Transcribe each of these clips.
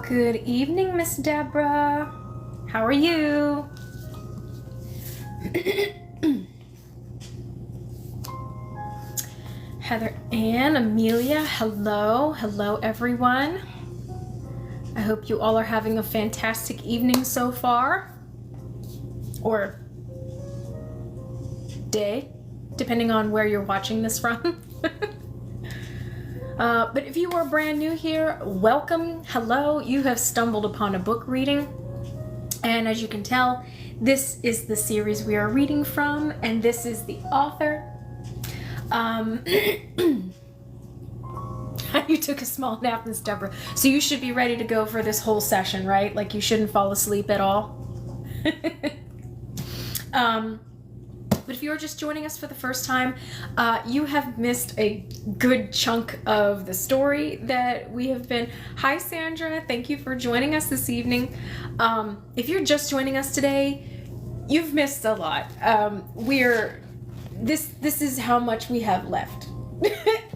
Good evening, Miss Deborah. How are you? Heather Ann, Amelia, hello. Hello, everyone. I hope you all are having a fantastic evening so far. Or day, depending on where you're watching this from. But if you are brand new here, welcome, hello. You have stumbled upon a book reading. And as you can tell, this is the series we are reading from, and this is the author. You took a small nap, Miss Deborah. So you should be ready to go for this whole session, right? Like you shouldn't fall asleep at all. But if you're just joining us for the first time, you have missed a good chunk of the story that we have been... Hi, Sandra. Thank you for joining us this evening. If you're just joining us today, you've missed a lot. This is how much we have left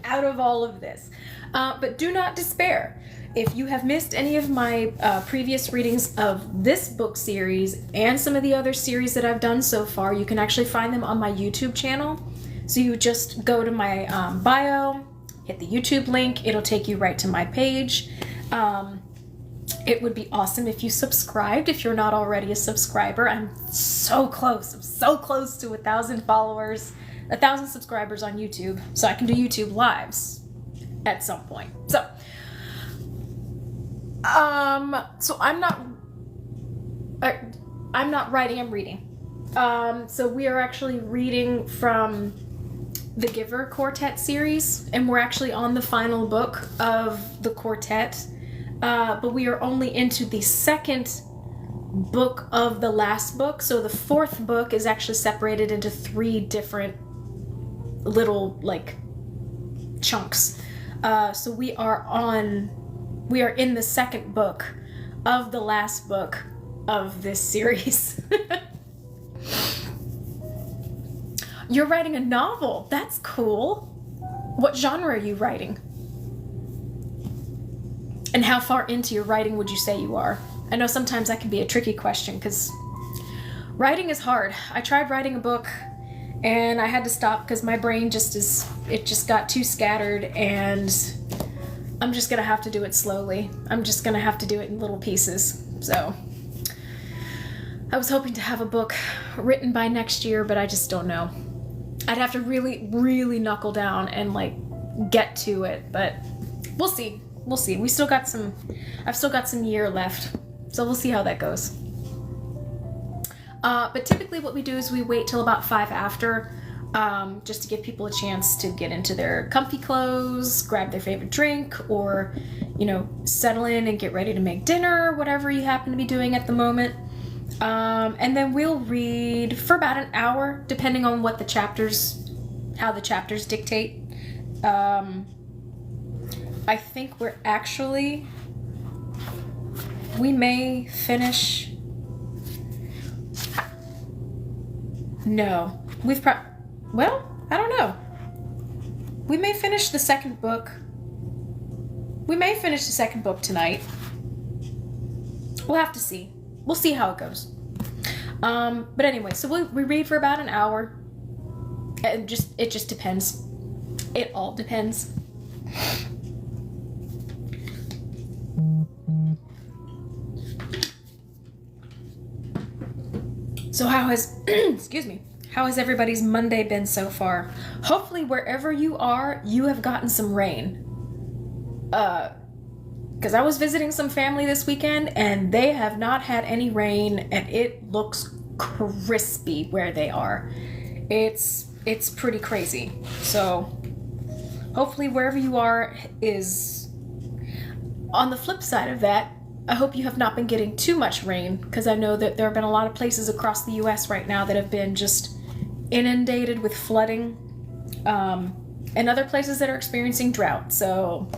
out of all of this. But do not despair. If you have missed any of my previous readings of this book series and some of the other series that I've done so far, you can actually find them on my YouTube channel. So you just go to my bio, hit the YouTube link, it'll take you right to my page. It would be awesome if you subscribed if you're not already a subscriber. I'm so close to 1,000 followers, 1,000 subscribers on YouTube, so I can do YouTube lives at some point. So I'm not writing, I'm reading. So we are actually reading from the Giver Quartet series, and we're actually on the final book of the quartet, but we are only into the second book of the last book. So the fourth book is actually separated into 3 different little, like, chunks. So we are in the second book of the last book of this series. You're writing a novel. That's cool. What genre are you writing? And how far into your writing would you say you are? I know sometimes that can be a tricky question because writing is hard. I tried writing a book and I had to stop because my brain just got too scattered, and I'm just gonna have to do it slowly. I'm just gonna have to do it in little pieces. So I was hoping to have a book written by next year, but I just don't know. I'd have to really, really knuckle down and like get to it, but we'll see. We'll see. I've still got some year left, so we'll see how that goes. But typically what we do is we wait till about 5 after, just to give people a chance to get into their comfy clothes, grab their favorite drink, or, settle in and get ready to make dinner, whatever you happen to be doing at the moment. And then we'll read for about an hour, depending on what how the chapters dictate. I think we may finish... No, I don't know. We may finish the second book. We may finish the second book tonight. We'll have to see. We'll see how it goes. But anyway, so we read for about an hour. It just depends. It all depends. So how has everybody's Monday been so far? Hopefully wherever you are, you have gotten some rain. Because I was visiting some family this weekend and they have not had any rain, and it looks crispy where they are. It's pretty crazy. So hopefully wherever you are is... On the flip side of that, I hope you have not been getting too much rain, because I know that there have been a lot of places across the U.S. right now that have been just inundated with flooding, and other places that are experiencing drought. So,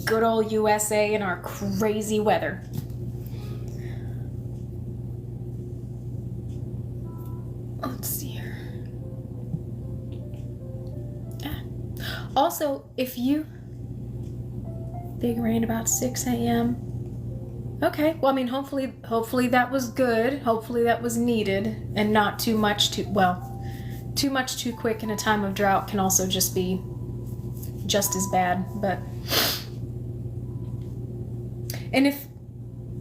good old USA and our crazy weather. Let's see here. Also, if you... Big rain about 6 a.m. Okay, well, I mean, hopefully that was good. Hopefully that was needed, and not too much too much too quick in a time of drought can also just be just as bad. But, and if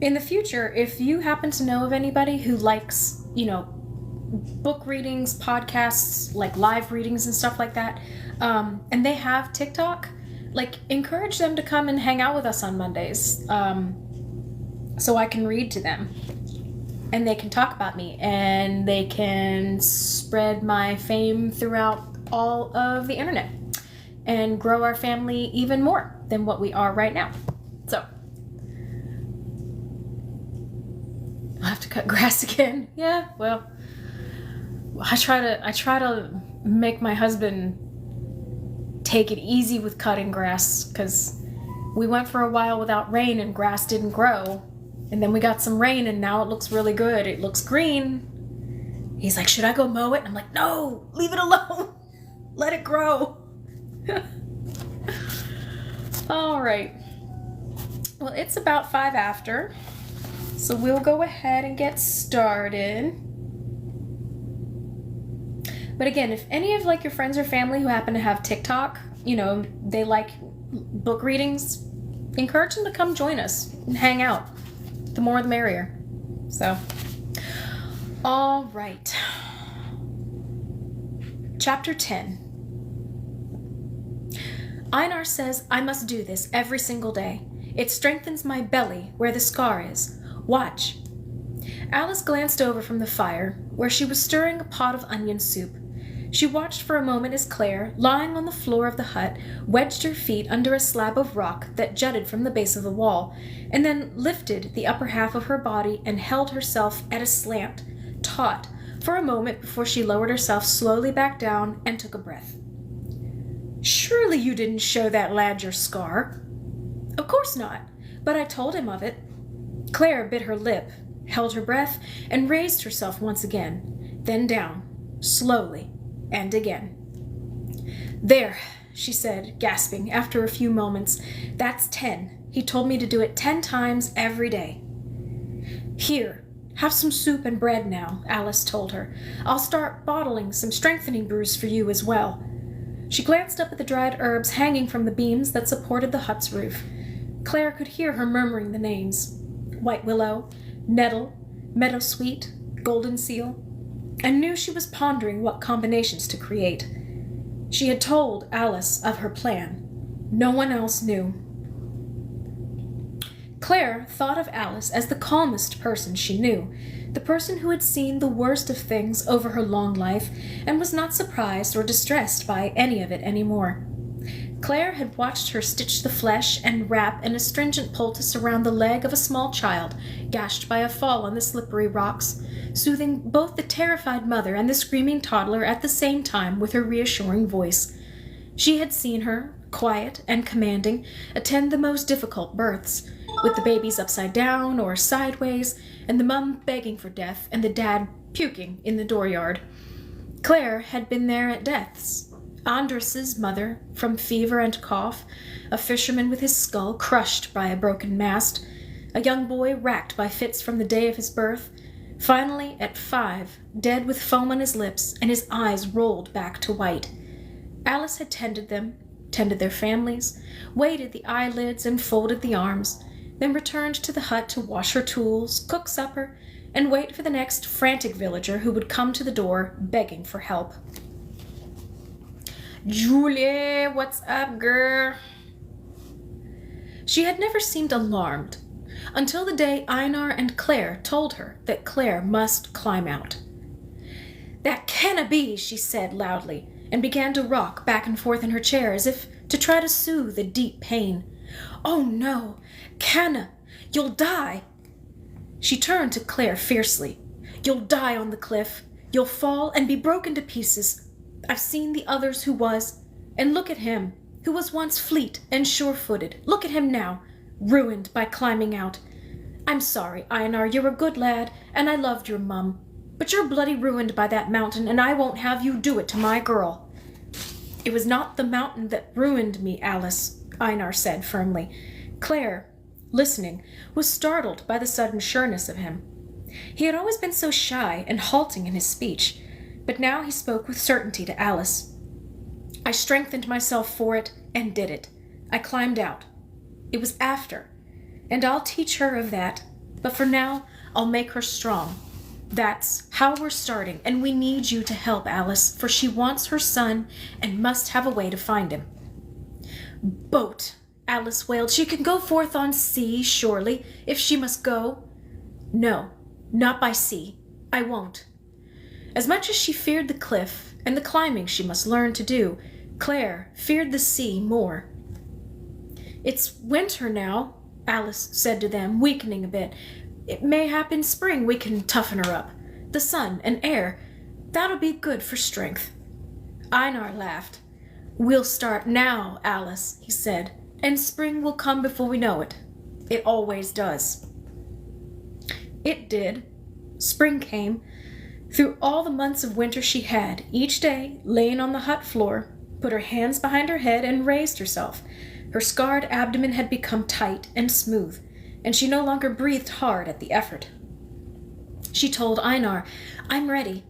in the future, if you happen to know of anybody who likes, book readings, podcasts, like live readings and stuff like that, and they have TikTok, like, encourage them to come and hang out with us on Mondays, so I can read to them, and they can talk about me, and they can spread my fame throughout all of the internet, and grow our family even more than what we are right now. So, I'll have to cut grass again. Yeah, well, I try to make my husband take it easy with cutting grass, because we went for a while without rain and grass didn't grow, and then we got some rain and now it looks really good. It looks green. He's like, should I go mow it? And I'm like, no, leave it alone. Let it grow. All right. Well, it's about 5 after, so we'll go ahead and get started. But again, if any of your friends or family who happen to have TikTok, they like book readings, encourage them to come join us and hang out. The more the merrier. So, all right. Chapter 10. Einar says I must do this every single day. It strengthens my belly where the scar is. Watch. Alice glanced over from the fire, where she was stirring a pot of onion soup. She watched for a moment as Claire, lying on the floor of the hut, wedged her feet under a slab of rock that jutted from the base of the wall, and then lifted the upper half of her body and held herself at a slant, taut, for a moment before she lowered herself slowly back down and took a breath. Surely you didn't show that lad your scar. Of course not, but I told him of it. Claire bit her lip, held her breath, and raised herself once again, then down, slowly, and again. There, she said, gasping, after a few moments. That's 10. He told me to do it 10 times every day. Here, have some soup and bread now, Alice told her. I'll start bottling some strengthening brews for you as well. She glanced up at the dried herbs hanging from the beams that supported the hut's roof. Claire could hear her murmuring the names: white willow, nettle, meadowsweet, golden seal, and knew she was pondering what combinations to create. She had told Alice of her plan. No one else knew. Claire thought of Alice as the calmest person she knew, the person who had seen the worst of things over her long life and was not surprised or distressed by any of it anymore. Claire had watched her stitch the flesh and wrap an astringent poultice around the leg of a small child, gashed by a fall on the slippery rocks, soothing both the terrified mother and the screaming toddler at the same time with her reassuring voice. She had seen her, quiet and commanding, attend the most difficult births, with the babies upside down or sideways, and the mum begging for death and the dad puking in the dooryard. Claire had been there at deaths. Andrus's mother, from fever and cough, a fisherman with his skull crushed by a broken mast, a young boy racked by fits from the day of his birth, finally, at 5, dead with foam on his lips and his eyes rolled back to white. Alice had tended them, tended their families, weighted the eyelids and folded the arms, then returned to the hut to wash her tools, cook supper, and wait for the next frantic villager who would come to the door begging for help. Julie, what's up, girl? She had never seemed alarmed, until the day Einar and Claire told her that Claire must climb out. That canna be, she said loudly, and began to rock back and forth in her chair as if to try to soothe the deep pain. Oh no, canna, you'll die. She turned to Claire fiercely. You'll die on the cliff. You'll fall and be broken to pieces. I've seen the others who was, and look at him, who was once fleet and sure-footed. Look at him now, ruined by climbing out. I'm sorry, Einar, you're a good lad, and I loved your mum, but you're bloody ruined by that mountain, and I won't have you do it to my girl. It was not the mountain that ruined me, Alice, Einar said firmly. Claire, listening, was startled by the sudden sureness of him. He had always been so shy and halting in his speech, but now he spoke with certainty to Alice. I strengthened myself for it and did it. I climbed out. It was after, and I'll teach her of that, but for now, I'll make her strong. That's how we're starting, and we need you to help Alice, for she wants her son and must have a way to find him. Boat, Alice wailed. She can go forth on sea, surely, if she must go. No, not by sea. I won't. As much as she feared the cliff and the climbing she must learn to do, Claire feared the sea more. It's winter now, Alice said to them, weakening a bit. It may happen spring we can toughen her up. The sun and air, that'll be good for strength. Einar laughed. We'll start now, Alice, he said, and spring will come before we know it. It always does. It did. Spring came. Through all the months of winter she had, each day, lain on the hut floor, put her hands behind her head and raised herself. Her scarred abdomen had become tight and smooth, and she no longer breathed hard at the effort. She told Einar, I'm ready.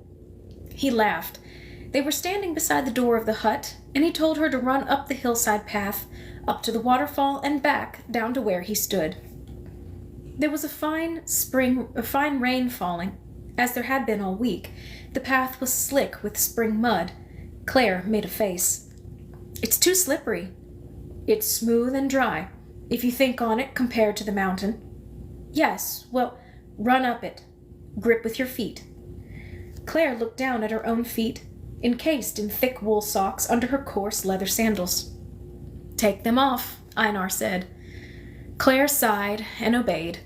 He laughed. They were standing beside the door of the hut, and he told her to run up the hillside path, up to the waterfall and back down to where he stood. There was a fine rain falling, as there had been all week. The path was slick with spring mud. Claire made a face. It's too slippery. It's smooth and dry, if you think on it compared to the mountain. Yes, well, run up it. Grip with your feet. Claire looked down at her own feet, encased in thick wool socks under her coarse leather sandals. Take them off, Einar said. Claire sighed and obeyed.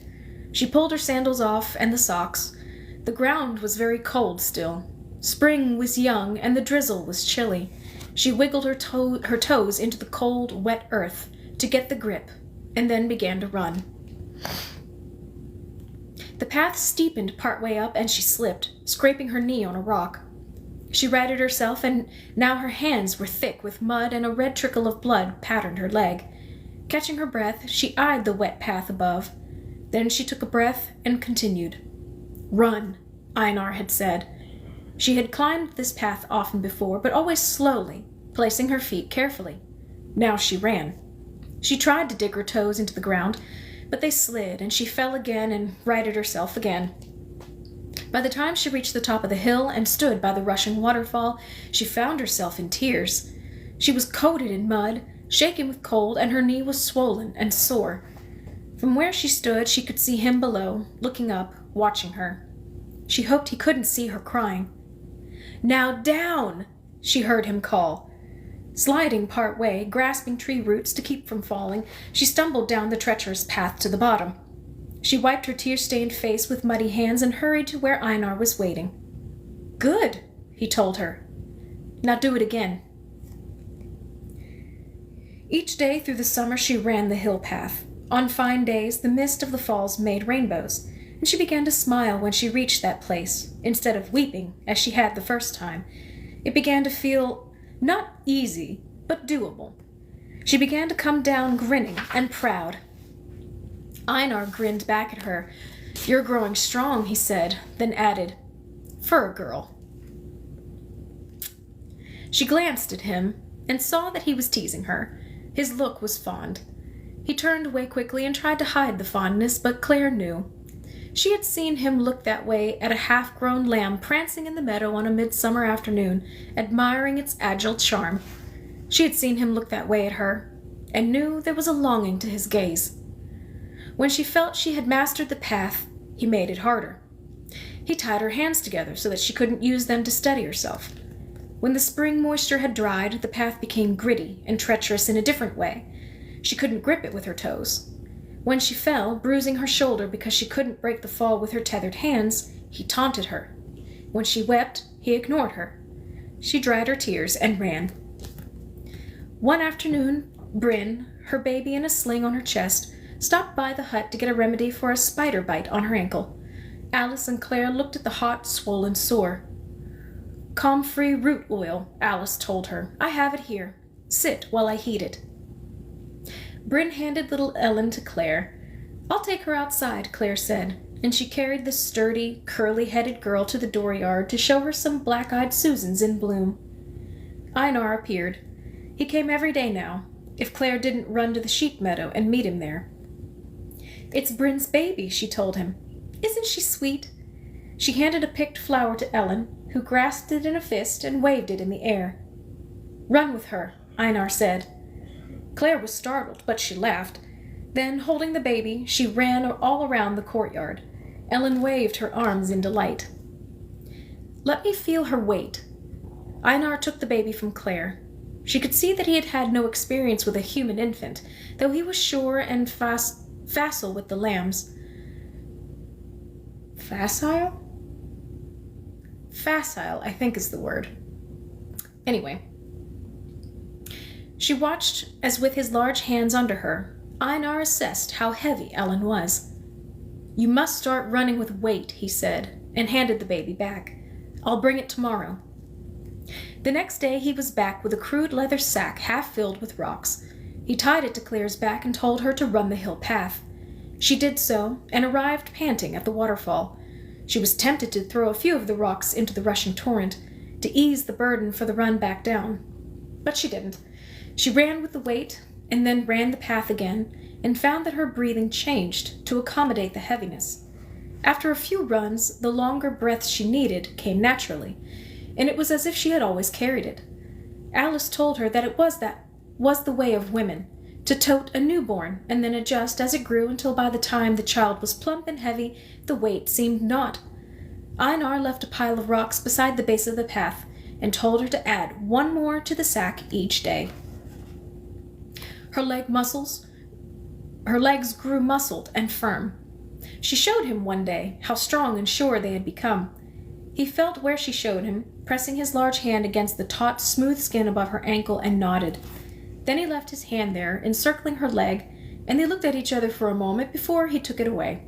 She pulled her sandals off and the socks. The ground was very cold still. Spring was young and the drizzle was chilly. She wiggled her toes into the cold, wet earth to get the grip, and then began to run. The path steepened partway up, and she slipped, scraping her knee on a rock. She righted herself, and now her hands were thick with mud, and a red trickle of blood patterned her leg. Catching her breath, she eyed the wet path above. Then she took a breath and continued. Run, Einar had said. She had climbed this path often before, but always slowly, placing her feet carefully. Now she ran. She tried to dig her toes into the ground, but they slid, and she fell again and righted herself again. By the time she reached the top of the hill and stood by the rushing waterfall, she found herself in tears. She was coated in mud, shaken with cold, and her knee was swollen and sore. From where she stood, she could see him below, looking up, watching her. She hoped he couldn't see her crying. Now down, she heard him call. Sliding part way, grasping tree roots to keep from falling, she stumbled down the treacherous path to the bottom. She wiped her tear-stained face with muddy hands and hurried to where Einar was waiting. Good, he told her. Now do it again. Each day through the summer she ran the hill path. On fine days, the mist of the falls made rainbows, and she began to smile when she reached that place, instead of weeping, as she had the first time. It began to feel not easy, but doable. She began to come down grinning and proud. Einar grinned back at her. You're growing strong, he said, then added, for a girl. She glanced at him and saw that he was teasing her. His look was fond. He turned away quickly and tried to hide the fondness, but Claire knew. She had seen him look that way at a half-grown lamb prancing in the meadow on a midsummer afternoon, admiring its agile charm. She had seen him look that way at her, and knew there was a longing to his gaze. When she felt she had mastered the path, he made it harder. He tied her hands together so that she couldn't use them to steady herself. When the spring moisture had dried, the path became gritty and treacherous in a different way. She couldn't grip it with her toes. When she fell, bruising her shoulder because she couldn't break the fall with her tethered hands, he taunted her. When she wept, he ignored her. She dried her tears and ran. One afternoon, Bryn, her baby in a sling on her chest, stopped by the hut to get a remedy for a spider bite on her ankle. Alice and Claire looked at the hot, swollen sore. Comfrey root oil, Alice told her. I have it here. Sit while I heat it. Bryn handed little Ellen to Claire. "I'll take her outside," Claire said, and she carried the sturdy, curly-headed girl to the dooryard to show her some black-eyed Susans in bloom. Einar appeared. He came every day now, if Claire didn't run to the sheep meadow and meet him there. "It's Bryn's baby," she told him. "Isn't she sweet?" She handed a picked flower to Ellen, who grasped it in a fist and waved it in the air. "Run with her," Einar said. Claire was startled, but she laughed. Then, holding the baby, she ran all around the courtyard. Ellen waved her arms in delight. "Let me feel her weight." Einar took the baby from Claire. She could see that he had had no experience with a human infant, though he was sure and facile with the lambs. Facile? Facile, I think is the word. Anyway. She watched as with his large hands under her, Einar assessed how heavy Ellen was. "You must start running with weight," he said, and handed the baby back. "I'll bring it tomorrow." The next day he was back with a crude leather sack half filled with rocks. He tied it to Claire's back and told her to run the hill path. She did so, and arrived panting at the waterfall. She was tempted to throw a few of the rocks into the rushing torrent, to ease the burden for the run back down. But she didn't. She ran with the weight, and then ran the path again, and found that her breathing changed to accommodate the heaviness. After a few runs, the longer breaths she needed came naturally, and it was as if she had always carried it. Alice told her that it was the way of women, to tote a newborn and then adjust as it grew until by the time the child was plump and heavy, the weight seemed naught. Einar left a pile of rocks beside the base of the path and told her to add one more to the sack each day. Her legs grew muscled and firm. She showed him one day how strong and sure they had become. He felt where she showed him, pressing his large hand against the taut, smooth skin above her ankle, and nodded. Then he left his hand there, encircling her leg, and they looked at each other for a moment before he took it away.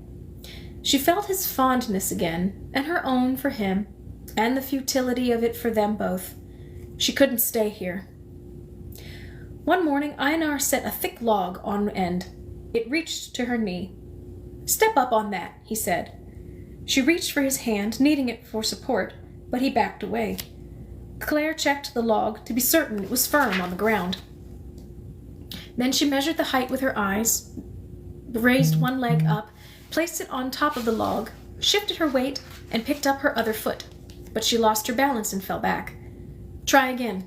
She felt his fondness again, and her own for him, and the futility of it for them both. She couldn't stay here. One morning Einar set a thick log on end. It reached to her knee. "Step up on that," he said. She reached for his hand, needing it for support, but he backed away. Claire checked the log to be certain it was firm on the ground. Then she measured the height with her eyes, raised one leg up, placed it on top of the log, shifted her weight, and picked up her other foot. But she lost her balance and fell back. "Try again."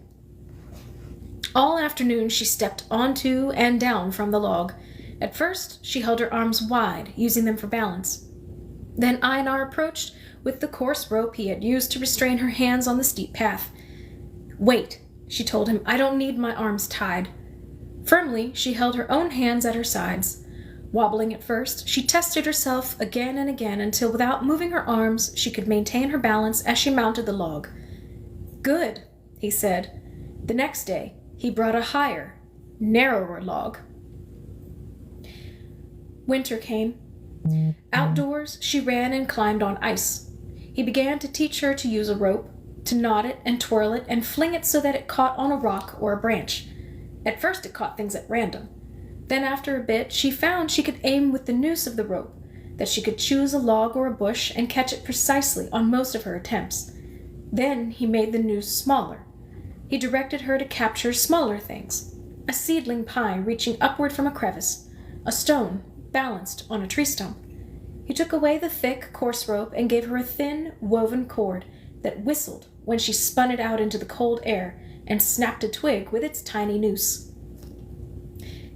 All afternoon she stepped onto and down from the log. At first she held her arms wide, using them for balance. Then Einar approached with the coarse rope he had used to restrain her hands on the steep path. "Wait," she told him. "I don't need my arms tied." Firmly, she held her own hands at her sides. Wobbling at first, she tested herself again and again until without moving her arms she could maintain her balance as she mounted the log. "Good," he said. The next day he brought a higher, narrower log. Winter came. Outdoors, she ran and climbed on ice. He began to teach her to use a rope, to knot it and twirl it and fling it so that it caught on a rock or a branch. At first it caught things at random. Then after a bit, she found she could aim with the noose of the rope, that she could choose a log or a bush and catch it precisely on most of her attempts. Then he made the noose smaller. He directed her to capture smaller things, a seedling pine reaching upward from a crevice, a stone balanced on a tree stump. He took away the thick, coarse rope and gave her a thin, woven cord that whistled when she spun it out into the cold air and snapped a twig with its tiny noose.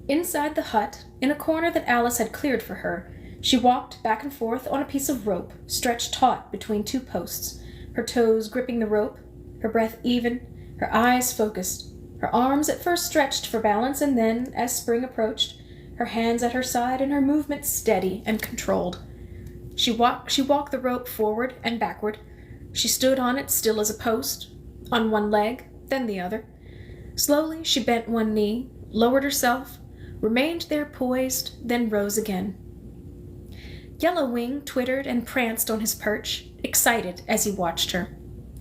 Inside the hut, in a corner that Alice had cleared for her, she walked back and forth on a piece of rope stretched taut between two posts, her toes gripping the rope, her breath even, her eyes focused, her arms at first stretched for balance and then, as spring approached, her hands at her side and her movements steady and controlled. She walked the rope forward and backward. She stood on it still as a post, on one leg, then the other. Slowly she bent one knee, lowered herself, remained there poised, then rose again. Yellow Wing twittered and pranced on his perch, excited as he watched her.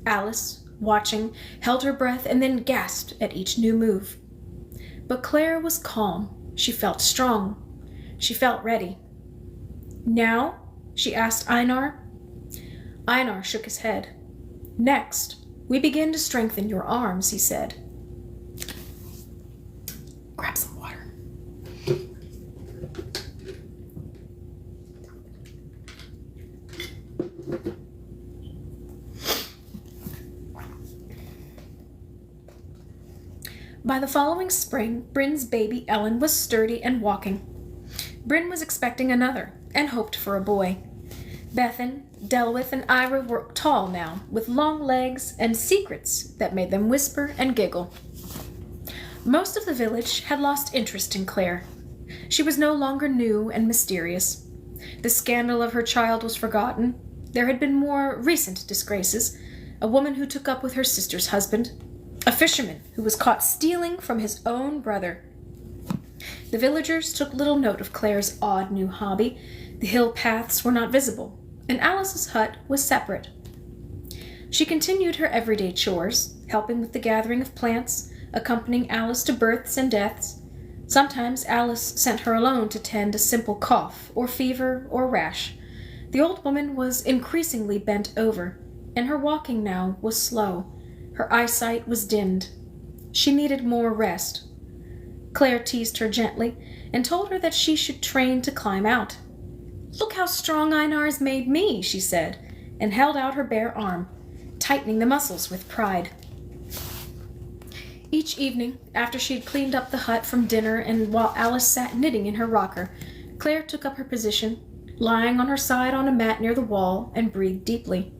Alice, watching, held her breath and then gasped at each new move. But Claire was calm. She felt strong. She felt ready. Now? She asked Einar. Einar shook his head. Next, we begin to strengthen your arms, he said. Grab some water. By the following spring, Bryn's baby Ellen was sturdy and walking. Bryn was expecting another and hoped for a boy. Bethan, Delwith, and Ira were tall now, with long legs and secrets that made them whisper and giggle. Most of the village had lost interest in Claire. She was no longer new and mysterious. The scandal of her child was forgotten. There had been more recent disgraces. A woman who took up with her sister's husband. A fisherman who was caught stealing from his own brother. The villagers took little note of Claire's odd new hobby. The hill paths were not visible, and Alice's hut was separate. She continued her everyday chores, helping with the gathering of plants, accompanying Alice to births and deaths. Sometimes Alice sent her alone to tend a simple cough, or fever, or rash. The old woman was increasingly bent over, and her walking now was slow. Her eyesight was dimmed. She needed more rest. Claire teased her gently and told her that she should train to climb out. Look how strong Einar's made me, she said, and held out her bare arm, tightening the muscles with pride. Each evening, after she had cleaned up the hut from dinner and while Alice sat knitting in her rocker, Claire took up her position, lying on her side on a mat near the wall, and breathed deeply.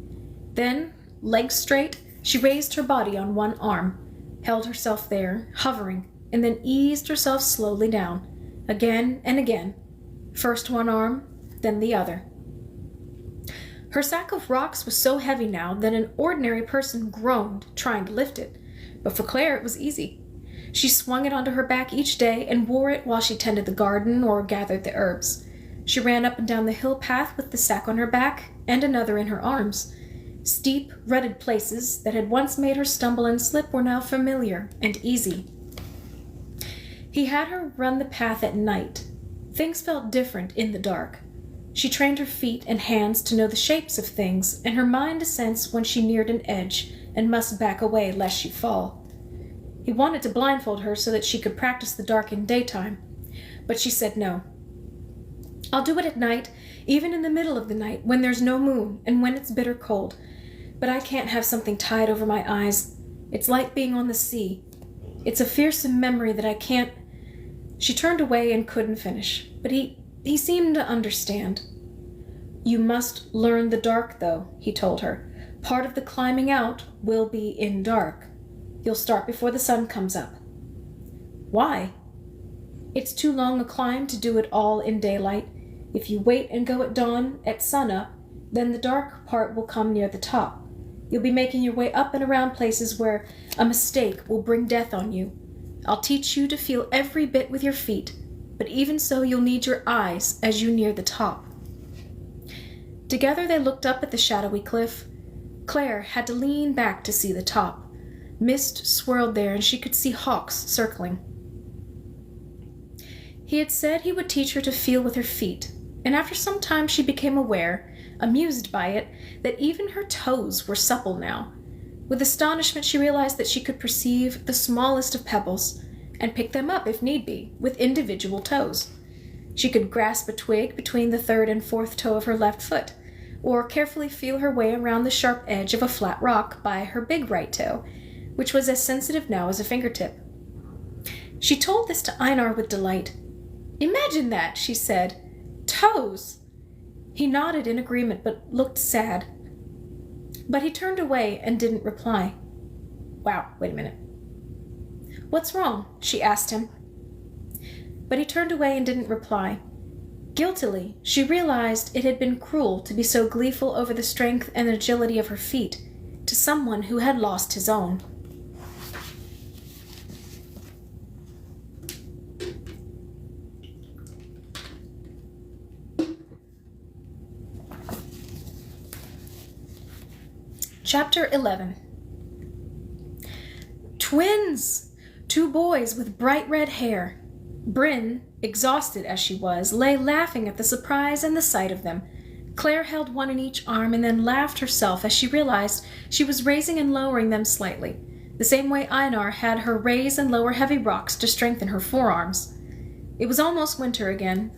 Then, legs straight, she raised her body on one arm, held herself there, hovering, and then eased herself slowly down, again and again, first one arm, then the other. Her sack of rocks was so heavy now that an ordinary person groaned trying to lift it, but for Claire it was easy. She swung it onto her back each day and wore it while she tended the garden or gathered the herbs. She ran up and down the hill path with the sack on her back and another in her arms. Steep, rutted places that had once made her stumble and slip were now familiar and easy. He had her run the path at night. Things felt different in the dark. She trained her feet and hands to know the shapes of things, and her mind to sense when she neared an edge and must back away lest she fall. He wanted to blindfold her so that she could practice the dark in daytime, but she said no. I'll do it at night, even in the middle of the night, when there's no moon and when it's bitter cold. But I can't have something tied over my eyes. It's like being on the sea. It's a fearsome memory that I can't... She turned away and couldn't finish, but he seemed to understand. You must learn the dark, though, he told her. Part of the climbing out will be in dark. You'll start before the sun comes up. Why? It's too long a climb to do it all in daylight. If you wait and go at dawn, at sunup, then the dark part will come near the top. You'll be making your way up and around places where a mistake will bring death on you. I'll teach you to feel every bit with your feet, but even so you'll need your eyes as you near the top. Together they looked up at the shadowy cliff. Claire had to lean back to see the top. Mist swirled there and she could see hawks circling. He had said he would teach her to feel with her feet, and after some time she became aware, amused by it, that even her toes were supple now. With astonishment she realized that she could perceive the smallest of pebbles, and pick them up if need be, with individual toes. She could grasp a twig between the third and fourth toe of her left foot, or carefully feel her way around the sharp edge of a flat rock by her big right toe, which was as sensitive now as a fingertip. She told this to Einar with delight. Imagine that, she said. Toes! He nodded in agreement, but looked sad. But he turned away and didn't reply. Wow, wait a minute. What's wrong? She asked him. But he turned away and didn't reply. Guiltily, she realized it had been cruel to be so gleeful over the strength and agility of her feet to someone who had lost his own. Chapter 11. Twins! 2 boys with bright red hair. Bryn, exhausted as she was, lay laughing at the surprise and the sight of them. Claire held one in each arm and then laughed herself as she realized she was raising and lowering them slightly, the same way Einar had her raise and lower heavy rocks to strengthen her forearms. It was almost winter again.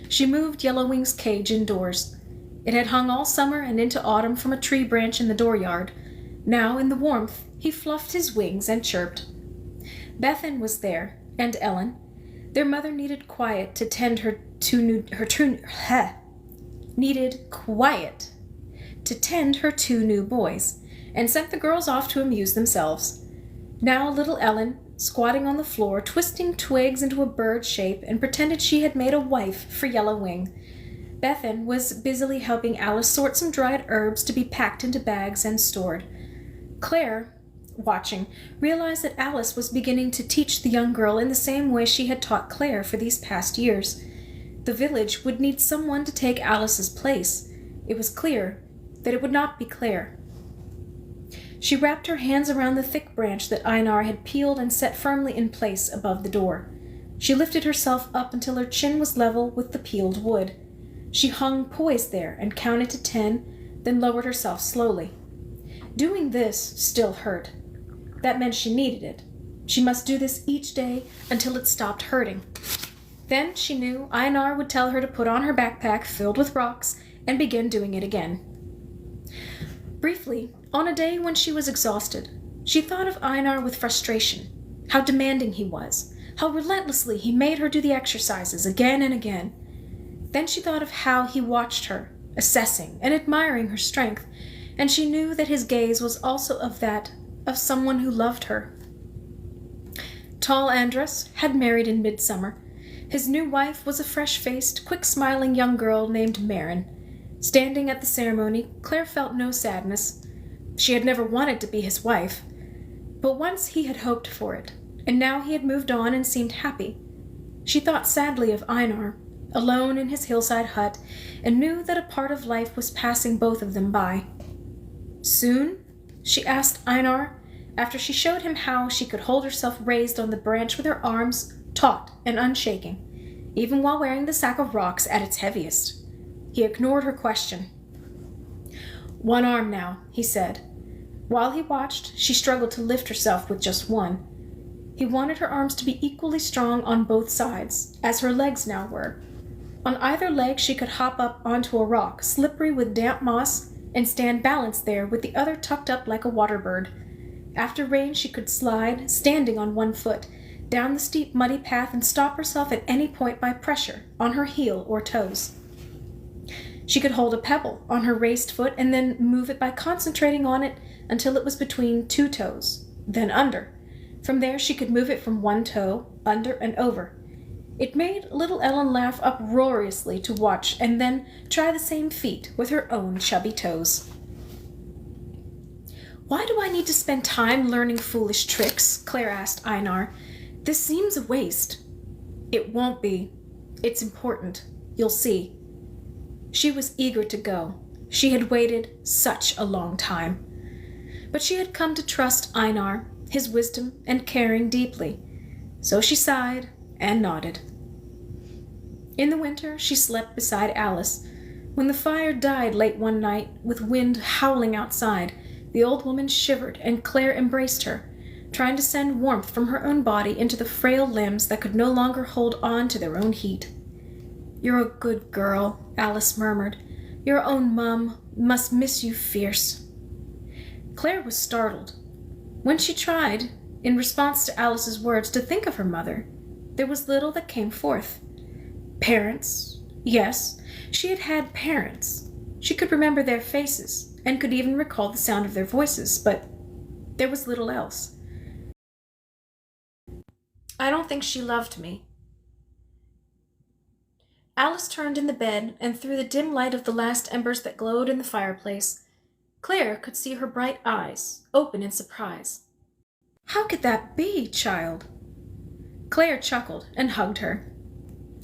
She moved Yellowwing's cage indoors. It had hung all summer and into autumn from a tree branch in the dooryard. Now, in the warmth, he fluffed his wings and chirped. Bethan was there, and Ellen. Their mother needed quiet to tend needed quiet to tend her two new boys, and sent the girls off to amuse themselves. Now little Ellen, squatting on the floor, twisting twigs into a bird shape, and pretended she had made a wife for Yellowwing. Bethan was busily helping Alice sort some dried herbs to be packed into bags and stored. Claire, watching, realized that Alice was beginning to teach the young girl in the same way she had taught Claire for these past years. The village would need someone to take Alice's place. It was clear that it would not be Claire. She wrapped her hands around the thick branch that Einar had peeled and set firmly in place above the door. She lifted herself up until her chin was level with the peeled wood. She hung poised there and counted to 10, then lowered herself slowly. Doing this still hurt. That meant she needed it. She must do this each day until it stopped hurting. Then, she knew, Einar would tell her to put on her backpack filled with rocks and begin doing it again. Briefly, on a day when she was exhausted, she thought of Einar with frustration, how demanding he was, how relentlessly he made her do the exercises again and again. Then she thought of how he watched her, assessing and admiring her strength, and she knew that his gaze was also of that of someone who loved her. Tall Andras had married in midsummer. His new wife was a fresh-faced, quick-smiling young girl named Marin. Standing at the ceremony, Claire felt no sadness. She had never wanted to be his wife. But once he had hoped for it, and now he had moved on and seemed happy. She thought sadly of Einar, alone in his hillside hut, and knew that a part of life was passing both of them by. Soon? She asked Einar, after she showed him how she could hold herself raised on the branch with her arms taut and unshaking, even while wearing the sack of rocks at its heaviest. He ignored her question. "One arm now," he said. While he watched, she struggled to lift herself with just one. He wanted her arms to be equally strong on both sides, as her legs now were. On either leg she could hop up onto a rock, slippery with damp moss, and stand balanced there with the other tucked up like a water bird. After rain she could slide, standing on one foot, down the steep muddy path and stop herself at any point by pressure on her heel or toes. She could hold a pebble on her raised foot and then move it by concentrating on it until it was between two toes, then under. From there she could move it from one toe, under and over. It made little Ellen laugh uproariously to watch and then try the same feat with her own chubby toes. "Why do I need to spend time learning foolish tricks?" Claire asked Einar. "This seems a waste." "It won't be. It's important. You'll see." She was eager to go. She had waited such a long time. But she had come to trust Einar, his wisdom and caring deeply. So she sighed and nodded. In the winter, she slept beside Alice. When the fire died late one night, with wind howling outside, the old woman shivered and Claire embraced her, trying to send warmth from her own body into the frail limbs that could no longer hold on to their own heat. "You're a good girl," Alice murmured. "Your own mum must miss you fierce." Claire was startled. When she tried, in response to Alice's words, to think of her mother, there was little that came forth. Parents, yes, she had had parents. She could remember their faces, and could even recall the sound of their voices, but there was little else. "I don't think she loved me." Alice turned in the bed, and through the dim light of the last embers that glowed in the fireplace, Claire could see her bright eyes, open in surprise. "How could that be, child?" Claire chuckled and hugged her.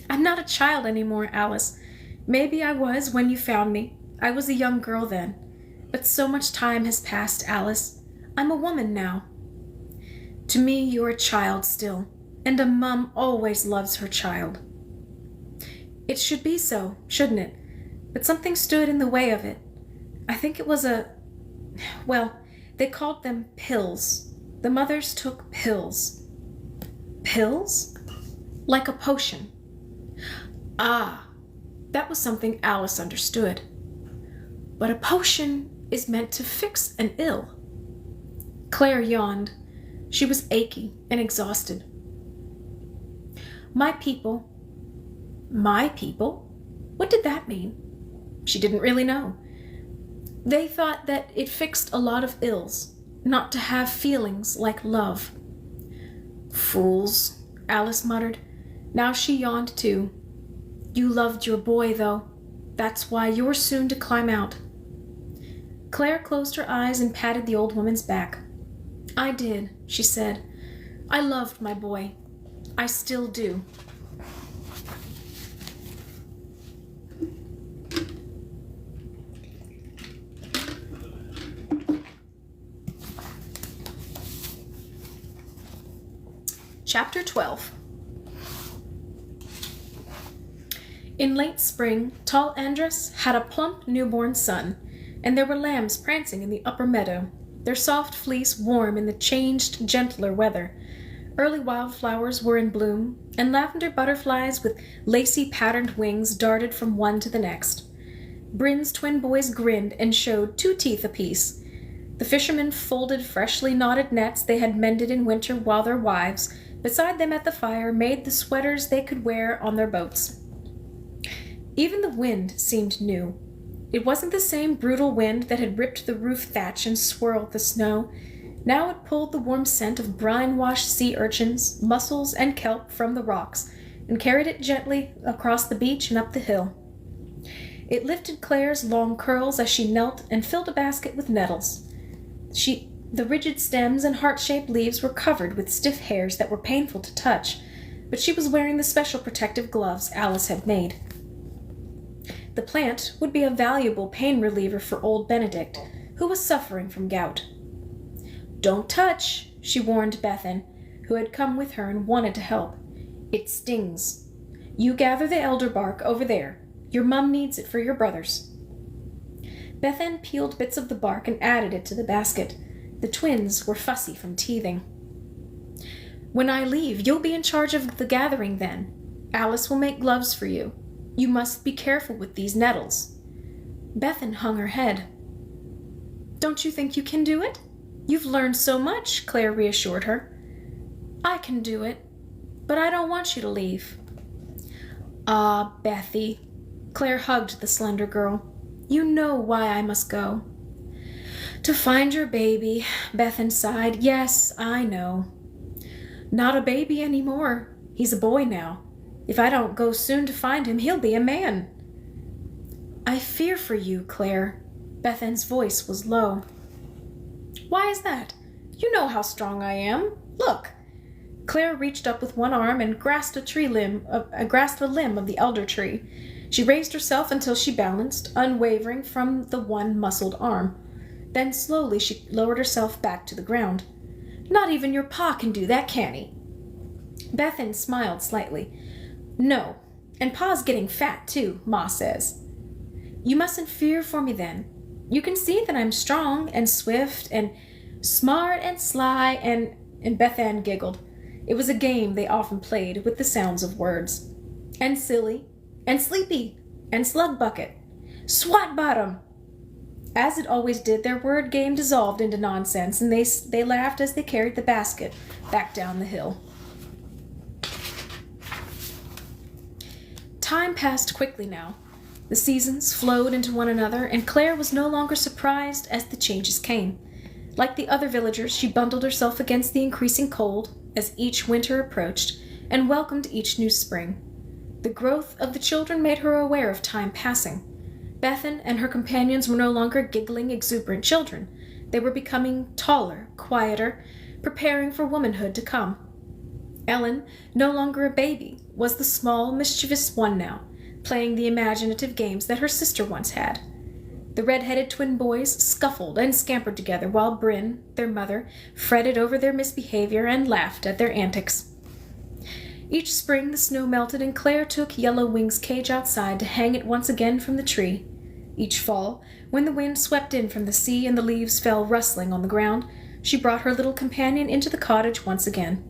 "I'm not a child anymore, Alice. Maybe I was when you found me. I was a young girl then. But so much time has passed, Alice. I'm a woman now." "To me, you're a child still. and a mum always loves her child. It should be so, shouldn't it? But something stood in the way of it. I think it was well, they called them pills. The mothers took pills. Pills? Like a potion. Ah, that was something Alice understood. But a potion is meant to fix an ill. Claire yawned. She was achy and exhausted. My people? What did that mean? She didn't really know. They thought that it fixed a lot of ills, not to have feelings like love. Fools, Alice muttered. Now she yawned too. You loved your boy, though. That's why you're soon to climb out. Claire closed her eyes and patted the old woman's back. I did, she said. I loved my boy. I still do. Chapter 12. In late spring, tall Andras had a plump newborn son, and there were lambs prancing in the upper meadow, their soft fleece warm in the changed, gentler weather. Early wildflowers were in bloom, and lavender butterflies with lacy patterned wings darted from one to the next. Bryn's twin boys grinned and showed 2 teeth apiece. The fishermen folded freshly knotted nets they had mended in winter while their wives, beside them at the fire, made the sweaters they could wear on their boats. Even the wind seemed new. It wasn't the same brutal wind that had ripped the roof thatch and swirled the snow. Now it pulled the warm scent of brine-washed sea urchins, mussels, and kelp from the rocks, and carried it gently across the beach and up the hill. It lifted Claire's long curls as she knelt and filled a basket with nettles. The rigid stems and heart-shaped leaves were covered with stiff hairs that were painful to touch, but she was wearing the special protective gloves Alice had made. The plant would be a valuable pain reliever for old Benedict, who was suffering from gout. Don't touch, she warned Bethan, who had come with her and wanted to help. It stings. You gather the elder bark over there. Your mum needs it for your brothers. Bethan peeled bits of the bark and added it to the basket. The twins were fussy from teething. When I leave, you'll be in charge of the gathering then. Alice will make gloves for you. You must be careful with these nettles. Bethan hung her head. Don't you think you can do it? You've learned so much, Claire reassured her. I can do it, but I don't want you to leave. Ah, Bethy. Claire hugged the slender girl. You know why I must go. To find your baby, Bethan sighed. Yes, I know. Not a baby anymore. He's a boy now. If I don't go soon to find him, he'll be a man. I fear for you, Claire. Bethan's voice was low. Why is that? You know how strong I am. Look. Claire reached up with one arm and grasped a limb of the elder tree. She raised herself until she balanced, unwavering from the one muscled arm. Then slowly she lowered herself back to the ground. Not even your pa can do that, can he? Bethan smiled slightly. No, and pa's getting fat too, Ma says. You mustn't fear for me then. You can see that I'm strong and swift and smart and sly and Bethan giggled. It was a game they often played with the sounds of words. And silly, and sleepy, and slug bucket. Swat bottom! As it always did, their word game dissolved into nonsense, and they laughed as they carried the basket back down the hill. Time passed quickly now. The seasons flowed into one another, and Claire was no longer surprised as the changes came. Like the other villagers, she bundled herself against the increasing cold as each winter approached, and welcomed each new spring. The growth of the children made her aware of time passing. Bethan and her companions were no longer giggling, exuberant children. They were becoming taller, quieter, preparing for womanhood to come. Ellen, no longer a baby, was the small, mischievous one now, playing the imaginative games that her sister once had. The red-headed twin boys scuffled and scampered together while Bryn, their mother, fretted over their misbehavior and laughed at their antics. Each spring the snow melted, and Claire took Yellow Wing's cage outside to hang it once again from the tree. Each fall, when the wind swept in from the sea and the leaves fell rustling on the ground, she brought her little companion into the cottage once again.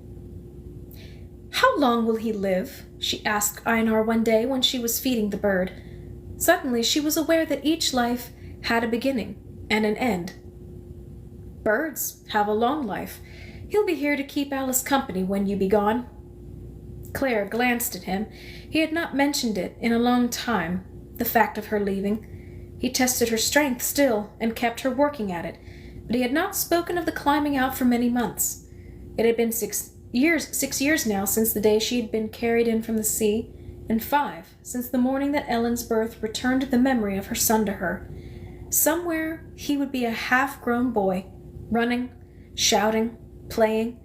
"How long will he live?" she asked Einar one day when she was feeding the bird. Suddenly she was aware that each life had a beginning and an end. "Birds have a long life. He'll be here to keep Alice company when you be gone." Claire glanced at him. He had not mentioned it in a long time, the fact of her leaving. He tested her strength still and kept her working at it, but he had not spoken of the climbing out for many months. It had been 6 years now since the day she had been carried in from the sea, and 5 since the morning that Ellen's birth returned the memory of her son to her. Somewhere he would be a half-grown boy, running, shouting, playing.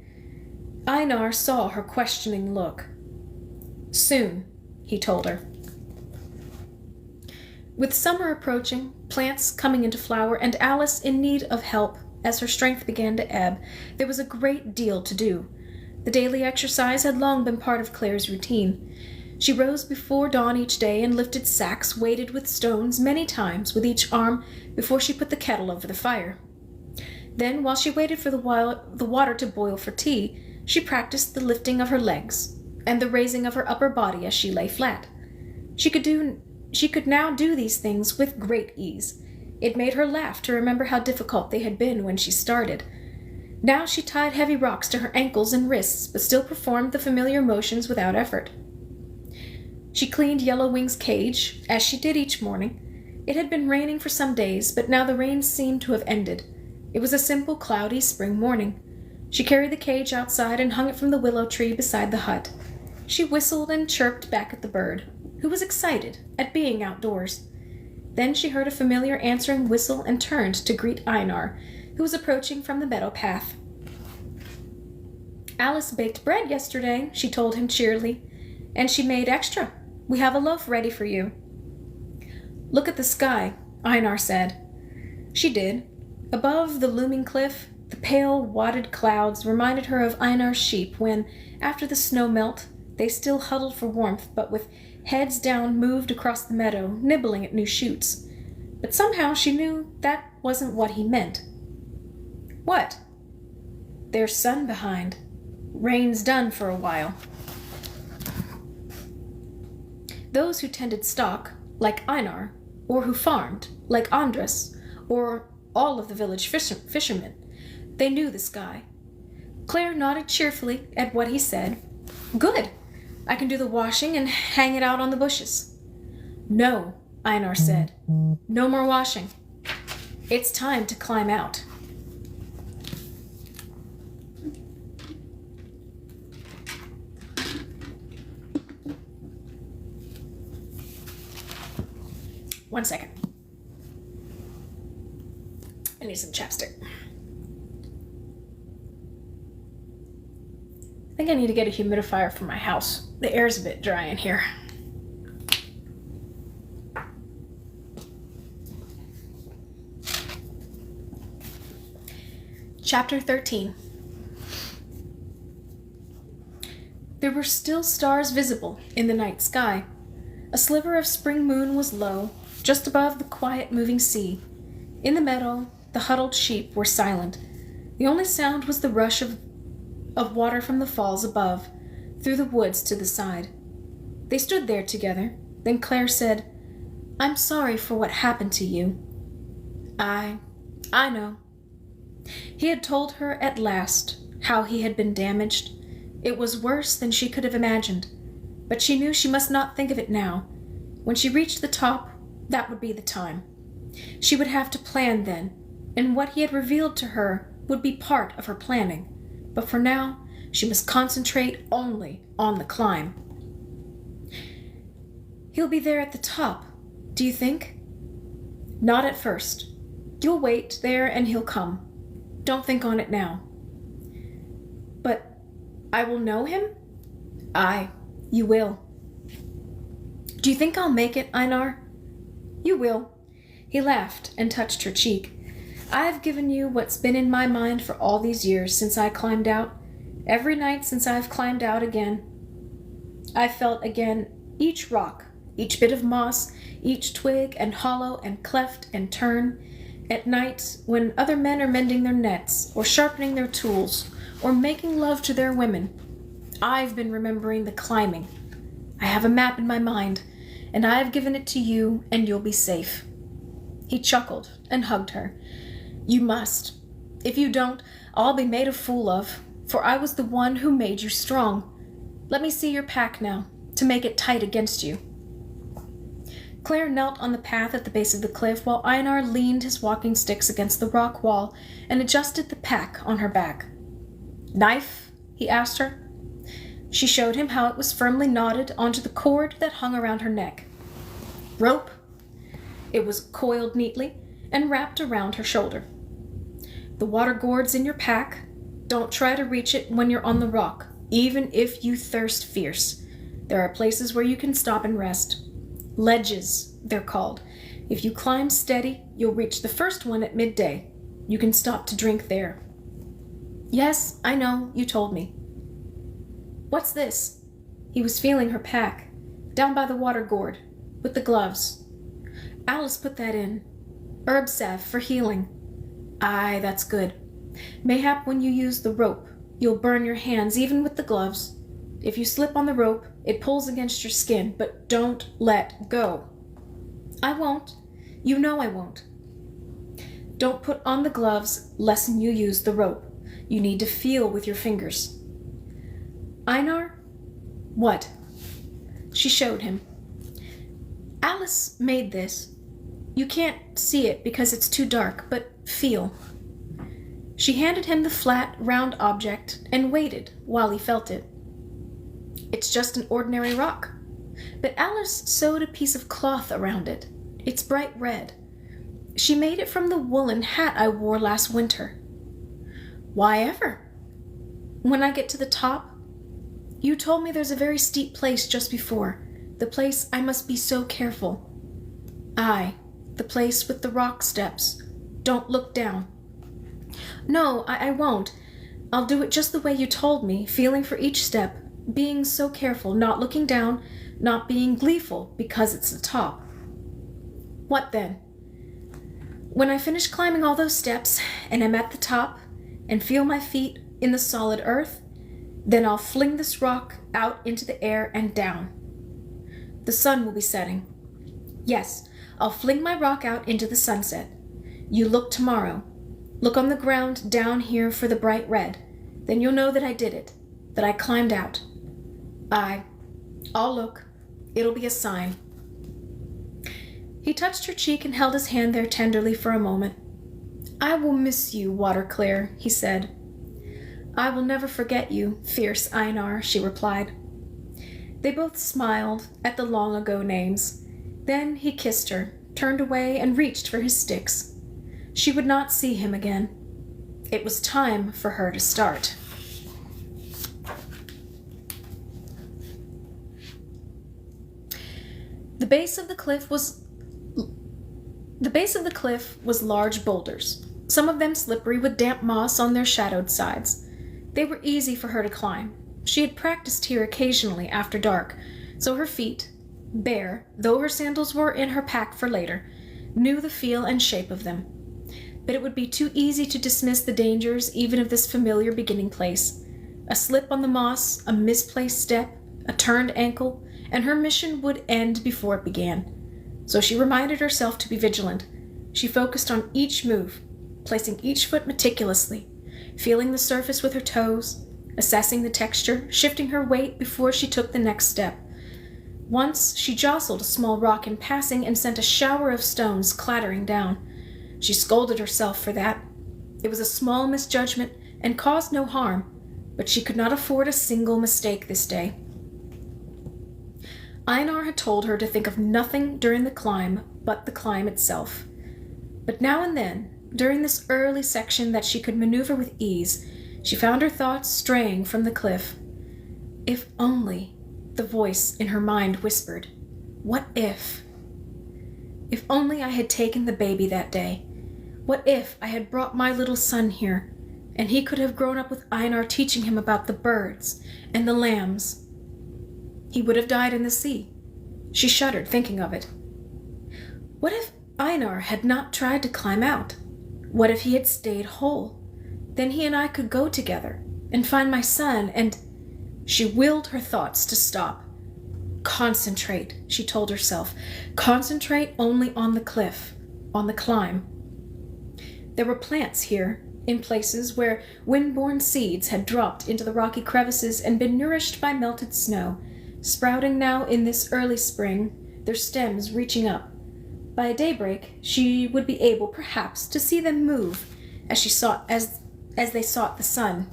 Einar saw her questioning look. "Soon," he told her. With summer approaching, plants coming into flower, and Alice in need of help as her strength began to ebb, there was a great deal to do. The daily exercise had long been part of Claire's routine. She rose before dawn each day and lifted sacks weighted with stones many times with each arm before she put the kettle over the fire. Then, while she waited for the water to boil for tea, she practiced the lifting of her legs and the raising of her upper body as she lay flat. She could now do these things with great ease. It made her laugh to remember how difficult they had been when she started. Now she tied heavy rocks to her ankles and wrists, but still performed the familiar motions without effort. She cleaned Yellow Wing's cage, as she did each morning. It had been raining for some days, but now the rain seemed to have ended. It was a simple, cloudy spring morning. She carried the cage outside and hung it from the willow tree beside the hut. She whistled and chirped back at the bird, who was excited at being outdoors. Then she heard a familiar answering whistle and turned to greet Einar, who was approaching from the meadow path. "Alice baked bread yesterday," she told him cheerily, "and she made extra. We have a loaf ready for you." "Look at the sky," Einar said. She did. Above the looming cliff, the pale, wadded clouds reminded her of Einar's sheep when, after the snow melt, they still huddled for warmth, but with heads down moved across the meadow, nibbling at new shoots. But somehow she knew that wasn't what he meant. "What?" "There's sun behind. Rain's done for a while." Those who tended stock, like Einar, or who farmed, like Andras, or all of the village fishermen, they knew the sky. Claire nodded cheerfully at what he said. "Good! I can do the washing and hang it out on the bushes." "No," Einar said. "No more washing. It's time to climb out." One second. I need some chapstick. I think I need to get a humidifier for my house. The air's a bit dry in here. Chapter 13. There were still stars visible in the night sky. A sliver of spring moon was low, just above the quiet moving sea. In the meadow, the huddled sheep were silent. The only sound was the rush of water from the falls above, through the woods to the side. They stood there together. Then Claire said, "I'm sorry for what happened to you." I know." He had told her at last how he had been damaged. It was worse than she could have imagined, but she knew she must not think of it now. When she reached the top, that would be the time. She would have to plan then, and what he had revealed to her would be part of her planning. But for now, she must concentrate only on the climb. "He'll be there at the top, do you think?" "Not at first. You'll wait there and he'll come. Don't think on it now." "But I will know him?" "Aye, you will." "Do you think I'll make it, Einar?" "You will." He laughed and touched her cheek. "I've given you what's been in my mind for all these years since I climbed out. Every night since I've climbed out again. I felt again each rock, each bit of moss, each twig and hollow and cleft and turn. At night, when other men are mending their nets, or sharpening their tools, or making love to their women, I've been remembering the climbing. I have a map in my mind, and I have given it to you, and you'll be safe. He chuckled and hugged her. You must. If you don't, I'll be made a fool of, for I was the one who made you strong. Let me see your pack now, to make it tight against you. Claire knelt on the path at the base of the cliff while Einar leaned his walking sticks against the rock wall and adjusted the pack on her back. Knife? He asked her. She showed him how it was firmly knotted onto the cord that hung around her neck. Rope? It was coiled neatly and wrapped around her shoulder. The water gourd's in your pack. Don't try to reach it when you're on the rock, even if you thirst fierce. There are places where you can stop and rest. Ledges, they're called. If you climb steady, you'll reach the first one at midday. You can stop to drink there. Yes, I know, you told me. What's this? He was feeling her pack, down by the water gourd, with the gloves. Alice put that in. Herb salve for healing. Aye, that's good. Mayhap when you use the rope, you'll burn your hands even with the gloves. If you slip on the rope, it pulls against your skin, but don't let go. I won't. You know I won't. Don't put on the gloves less'n you use the rope. You need to feel with your fingers. Einar? What? She showed him. Alice made this. You can't see it because it's too dark, but feel. She handed him the flat, round object and waited while he felt it. It's just an ordinary rock, but Alice sewed a piece of cloth around it. It's bright red. She made it from the woolen hat I wore last winter. Why ever? When I get to the top, you told me there's a very steep place just before, the place I must be so careful. Aye, the place with the rock steps. Don't look down. No, I won't. I'll do it just the way you told me, feeling for each step, being so careful, not looking down, not being gleeful because it's the top. What then? When I finish climbing all those steps, and I'm at the top, and feel my feet in the solid earth, then I'll fling this rock out into the air and down. The sun will be setting. Yes, I'll fling my rock out into the sunset. You look tomorrow. Look on the ground down here for the bright red. Then you'll know that I did it, that I climbed out. Aye, I'll look. It'll be a sign. He touched her cheek and held his hand there tenderly for a moment. I will miss you, Water Claire, he said. I will never forget you, fierce Einar, she replied. They both smiled at the long-ago names. Then he kissed her, turned away, and reached for his sticks. She would not see him again. It was time for her to start. The base of the cliff was large boulders, some of them slippery with damp moss on their shadowed sides. They were easy for her to climb. She had practiced here occasionally after dark, so her feet, bare, though her sandals were in her pack for later, knew the feel and shape of them. But it would be too easy to dismiss the dangers even of this familiar beginning place. A slip on the moss, a misplaced step, a turned ankle, and her mission would end before it began. So she reminded herself to be vigilant. She focused on each move, placing each foot meticulously, feeling the surface with her toes, assessing the texture, shifting her weight before she took the next step. Once she jostled a small rock in passing and sent a shower of stones clattering down. She scolded herself for that. It was a small misjudgment and caused no harm, but she could not afford a single mistake this day. Einar had told her to think of nothing during the climb but the climb itself. But now and then, during this early section that she could maneuver with ease, she found her thoughts straying from the cliff. If only, the voice in her mind whispered. What if? If only I had taken the baby that day. What if I had brought my little son here, and he could have grown up with Einar teaching him about the birds and the lambs. He would have died in the sea. She shuddered, thinking of it. What if Einar had not tried to climb out? What if he had stayed whole? Then he and I could go together and find my son and... She willed her thoughts to stop. Concentrate, she told herself. Concentrate only on the cliff, on the climb. There were plants here, in places where wind-borne seeds had dropped into the rocky crevices and been nourished by melted snow, sprouting now in this early spring, their stems reaching up. By daybreak, she would be able, perhaps, to see them move as they sought the sun.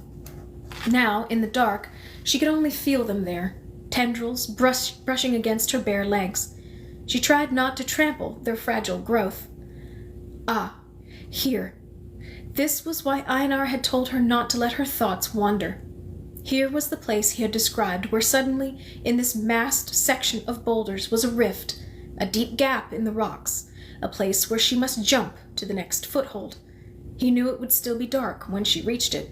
Now, in the dark, she could only feel them there, tendrils brushing against her bare legs. She tried not to trample their fragile growth. Ah, here. This was why Einar had told her not to let her thoughts wander. Here was the place he had described, where suddenly, in this massed section of boulders, was a rift, a deep gap in the rocks, a place where she must jump to the next foothold. He knew it would still be dark when she reached it.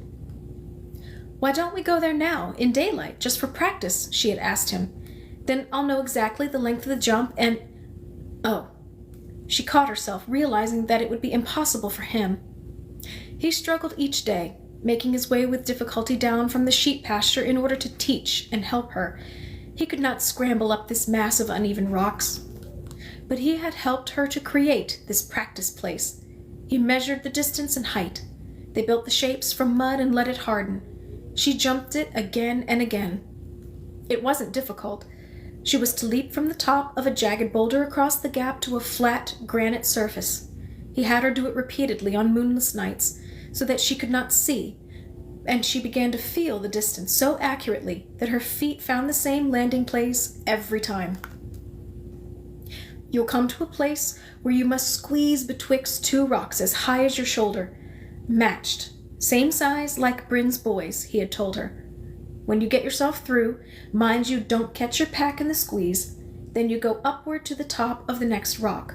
Why don't we go there now, in daylight, just for practice, she had asked him. Then I'll know exactly the length of the jump and... Oh. She caught herself, realizing that it would be impossible for him. He struggled each day, making his way with difficulty down from the sheep pasture in order to teach and help her. He could not scramble up this mass of uneven rocks. But he had helped her to create this practice place. He measured the distance and height. They built the shapes from mud and let it harden. She jumped it again and again. It wasn't difficult. She was to leap from the top of a jagged boulder across the gap to a flat granite surface. He had her do it repeatedly on moonless nights, so that she could not see, and she began to feel the distance so accurately that her feet found the same landing place every time. You'll come to a place where you must squeeze betwixt two rocks as high as your shoulder, matched, same size like Bryn's boys, he had told her. When you get yourself through, mind you don't catch your pack in the squeeze, then you go upward to the top of the next rock.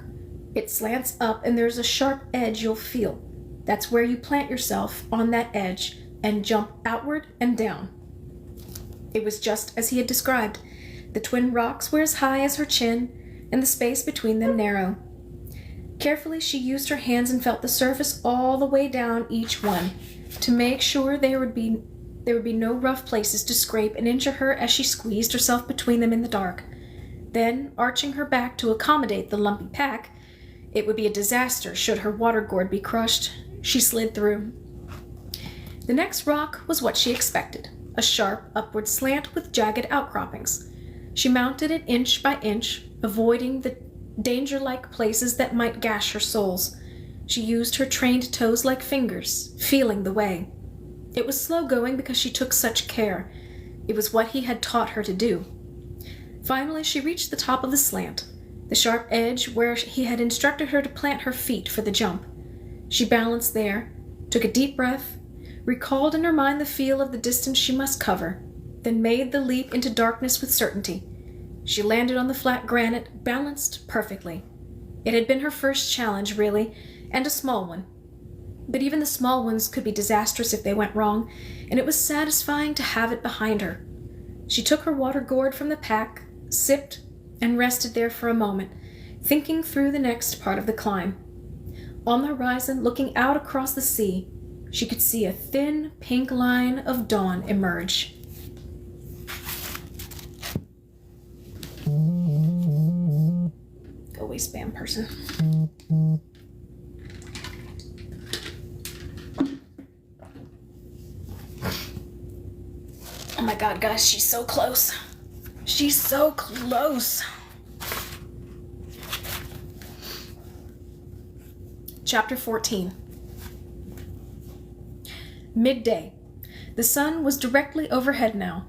It slants up and there's a sharp edge you'll feel. That's where you plant yourself on that edge and jump outward and down. It was just as he had described. The twin rocks were as high as her chin, and the space between them narrow. Carefully she used her hands and felt the surface all the way down each one, to make sure there would be no rough places to scrape and injure her as she squeezed herself between them in the dark. Then, arching her back to accommodate the lumpy pack, it would be a disaster should her water gourd be crushed, she slid through. The next rock was what she expected, a sharp upward slant with jagged outcroppings. She mounted it inch by inch, avoiding the danger-like places that might gash her soles. She used her trained toes like fingers, feeling the way. It was slow going because she took such care. It was what he had taught her to do. Finally, she reached the top of the slant, the sharp edge where he had instructed her to plant her feet for the jump. She balanced there, took a deep breath, recalled in her mind the feel of the distance she must cover, then made the leap into darkness with certainty. She landed on the flat granite, balanced perfectly. It had been her first challenge, really, and a small one. But even the small ones could be disastrous if they went wrong, and it was satisfying to have it behind her. She took her water gourd from the pack, sipped, and rested there for a moment, thinking through the next part of the climb. On the horizon, looking out across the sea, she could see a thin, pink line of dawn emerge. Go away, spam person. Oh my god, guys, she's so close. She's so close. Chapter 14. Midday. The sun was directly overhead now.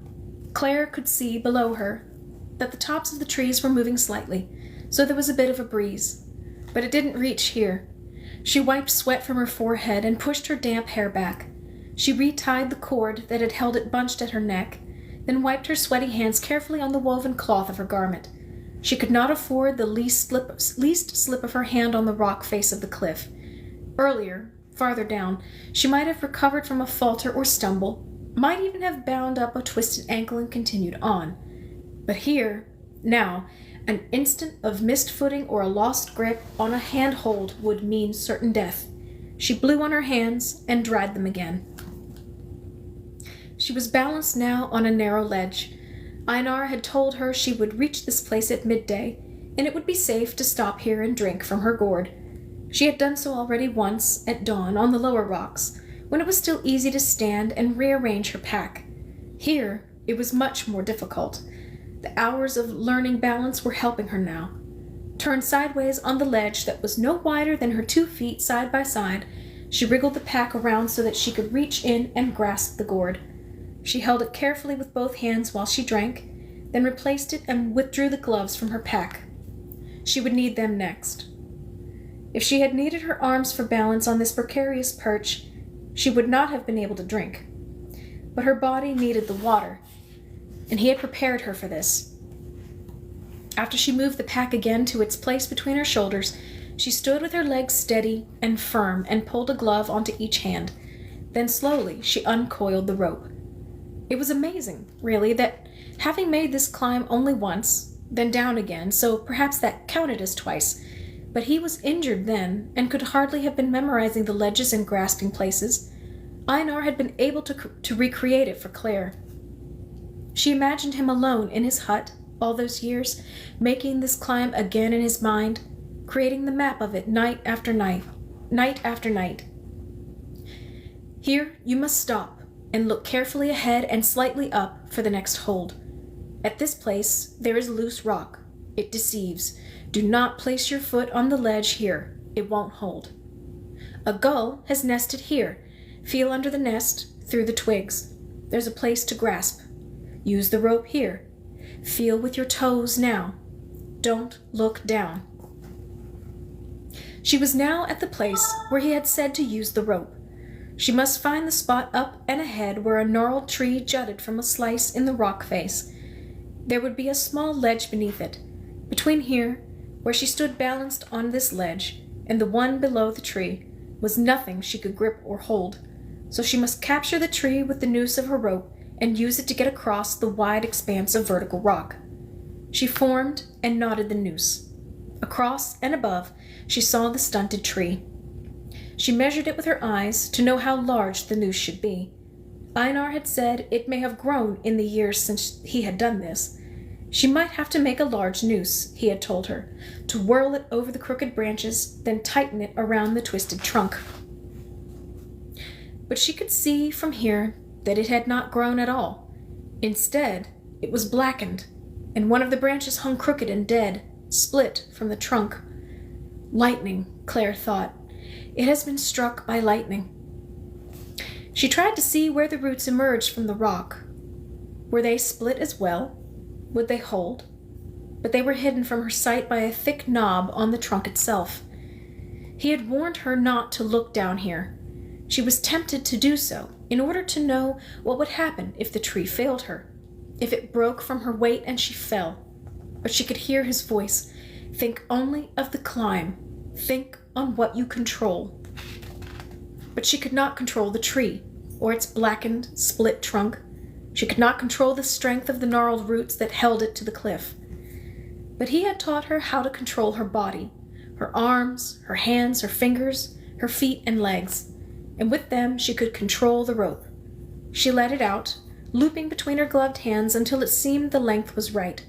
Claire could see below her that the tops of the trees were moving slightly, so there was a bit of a breeze. But it didn't reach here. She wiped sweat from her forehead and pushed her damp hair back. She retied the cord that had held it bunched at her neck, then wiped her sweaty hands carefully on the woven cloth of her garment. She could not afford the least slip of her hand on the rock face of the cliff. Earlier, farther down, she might have recovered from a falter or stumble, might even have bound up a twisted ankle and continued on. But here, now, an instant of missed footing or a lost grip on a handhold would mean certain death. She blew on her hands and dried them again. She was balanced now on a narrow ledge. Einar had told her she would reach this place at midday, and it would be safe to stop here and drink from her gourd. She had done so already once, at dawn, on the lower rocks, when it was still easy to stand and rearrange her pack. Here, it was much more difficult. The hours of learning balance were helping her now. Turned sideways on the ledge that was no wider than her 2 feet side by side, she wriggled the pack around so that she could reach in and grasp the gourd. She held it carefully with both hands while she drank, then replaced it and withdrew the gloves from her pack. She would need them next. If she had needed her arms for balance on this precarious perch, she would not have been able to drink. But her body needed the water, and he had prepared her for this. After she moved the pack again to its place between her shoulders, she stood with her legs steady and firm and pulled a glove onto each hand. Then slowly she uncoiled the rope. It was amazing, really, that having made this climb only once, then down again, so perhaps that counted as twice, but he was injured then and could hardly have been memorizing the ledges and grasping places. Einar had been able to recreate it for Claire. She imagined him alone in his hut all those years, making this climb again in his mind, creating the map of it night after night, night after night. Here you must stop and look carefully ahead and slightly up for the next hold. At this place there is loose rock. It deceives. Do not place your foot on the ledge here. It won't hold. A gull has nested here. Feel under the nest, through the twigs. There's a place to grasp. Use the rope here. Feel with your toes now. Don't look down. She was now at the place where he had said to use the rope. She must find the spot up and ahead where a gnarled tree jutted from a slice in the rock face. There would be a small ledge beneath it. Between here, where she stood balanced on this ledge, and the one below the tree, was nothing she could grip or hold, so she must capture the tree with the noose of her rope and use it to get across the wide expanse of vertical rock. She formed and knotted the noose. Across and above, she saw the stunted tree. She measured it with her eyes to know how large the noose should be. Einar had said it may have grown in the years since he had done this. She might have to make a large noose, he had told her, to whirl it over the crooked branches, then tighten it around the twisted trunk. But she could see from here that it had not grown at all. Instead, it was blackened, and one of the branches hung crooked and dead, split from the trunk. Lightning, Claire thought. It has been struck by lightning. She tried to see where the roots emerged from the rock. Were they split as well? Would they hold? But they were hidden from her sight by a thick knob on the trunk itself. He had warned her not to look down here. She was tempted to do so, in order to know what would happen if the tree failed her, if it broke from her weight and she fell. But she could hear his voice. Think only of the climb. Think on what you control. But she could not control the tree, or its blackened, split trunk. She could not control the strength of the gnarled roots that held it to the cliff. But he had taught her how to control her body, her arms, her hands, her fingers, her feet and legs, and with them she could control the rope. She let it out, looping between her gloved hands until it seemed the length was right.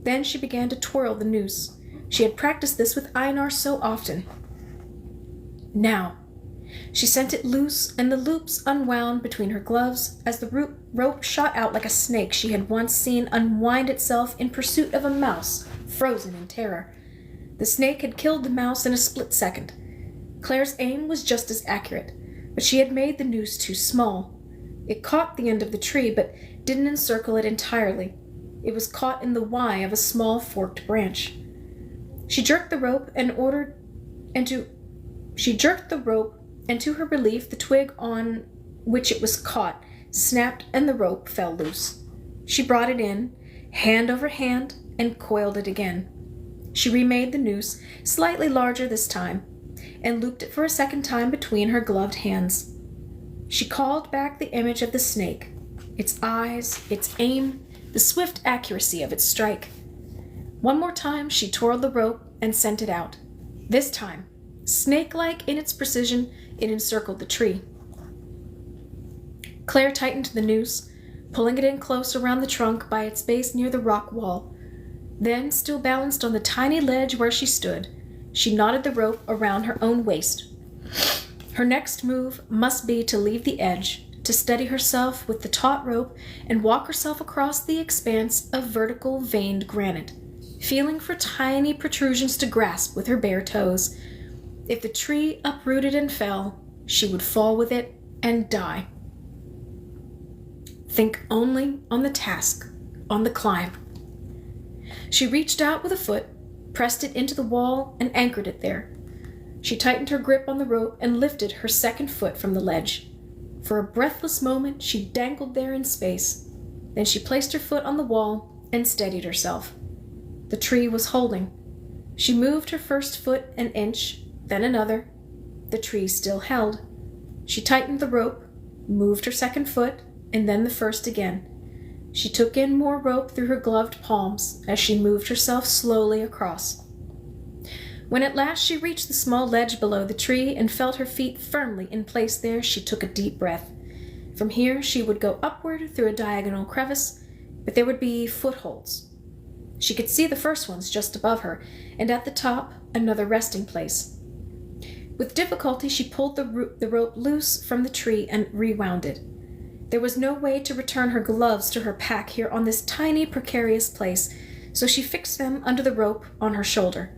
Then she began to twirl the noose. She had practiced this with Einar so often. Now, she sent it loose, and the loops unwound between her gloves as the rope shot out like a snake she had once seen unwind itself in pursuit of a mouse, frozen in terror. The snake had killed the mouse in a split second. Claire's aim was just as accurate, but she had made the noose too small. It caught the end of the tree, but didn't encircle it entirely. It was caught in the Y of a small forked branch. She jerked the rope, and to her relief, the twig on which it was caught snapped and the rope fell loose. She brought it in, hand over hand, and coiled it again. She remade the noose, slightly larger this time, and looped it for a second time between her gloved hands. She called back the image of the snake, its eyes, its aim, the swift accuracy of its strike. One more time, she twirled the rope and sent it out. This time, snake-like in its precision, it encircled the tree. Claire tightened the noose, pulling it in close around the trunk by its base near the rock wall. Then, still balanced on the tiny ledge where she stood, she knotted the rope around her own waist. Her next move must be to leave the edge, to steady herself with the taut rope and walk herself across the expanse of vertical veined granite, feeling for tiny protrusions to grasp with her bare toes. If the tree uprooted and fell, she would fall with it and die. Think only on the task, on the climb. She reached out with a foot, pressed it into the wall, and anchored it there. She tightened her grip on the rope and lifted her second foot from the ledge. For a breathless moment, she dangled there in space. Then she placed her foot on the wall and steadied herself. The tree was holding. She moved her first foot an inch, then another. The tree still held. She tightened the rope, moved her second foot, and then the first again. She took in more rope through her gloved palms as she moved herself slowly across. When at last she reached the small ledge below the tree and felt her feet firmly in place there, she took a deep breath. From here, she would go upward through a diagonal crevice, but there would be footholds. She could see the first ones just above her, and at the top, another resting place. With difficulty, she pulled the rope loose from the tree and rewound it. There was no way to return her gloves to her pack here on this tiny, precarious place, so she fixed them under the rope on her shoulder.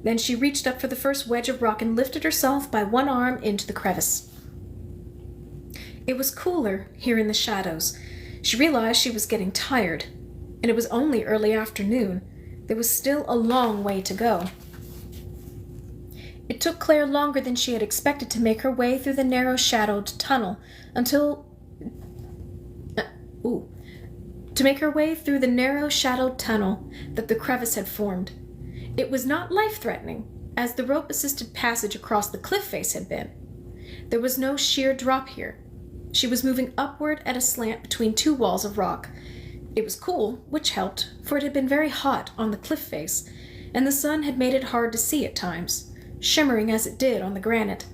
Then she reached up for the first wedge of rock and lifted herself by one arm into the crevice. It was cooler here in the shadows. She realized she was getting tired, and it was only early afternoon. There was still a long way to go. It took Claire longer than she had expected to make her way through the narrow shadowed tunnel that the crevice had formed. It was not life-threatening, as the rope-assisted passage across the cliff face had been. There was no sheer drop here. She was moving upward at a slant between two walls of rock. It was cool, which helped, for it had been very hot on the cliff face, and the sun had made it hard to see at times, shimmering as it did on the granite.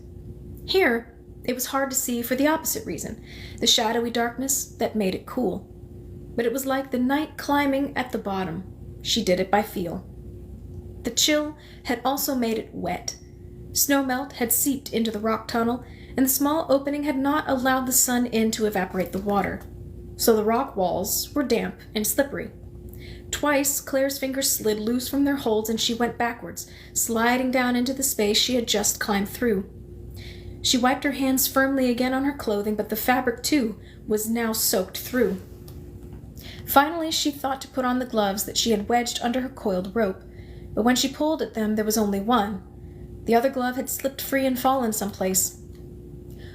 Here, it was hard to see for the opposite reason, the shadowy darkness that made it cool. But it was like the night climbing at the bottom. She did it by feel. The chill had also made it wet. Snowmelt had seeped into the rock tunnel, and the small opening had not allowed the sun in to evaporate the water. So the rock walls were damp and slippery. Twice, Claire's fingers slid loose from their holds and she went backwards, sliding down into the space she had just climbed through. She wiped her hands firmly again on her clothing, but the fabric, too, was now soaked through. Finally, she thought to put on the gloves that she had wedged under her coiled rope, but when she pulled at them, there was only one. The other glove had slipped free and fallen someplace.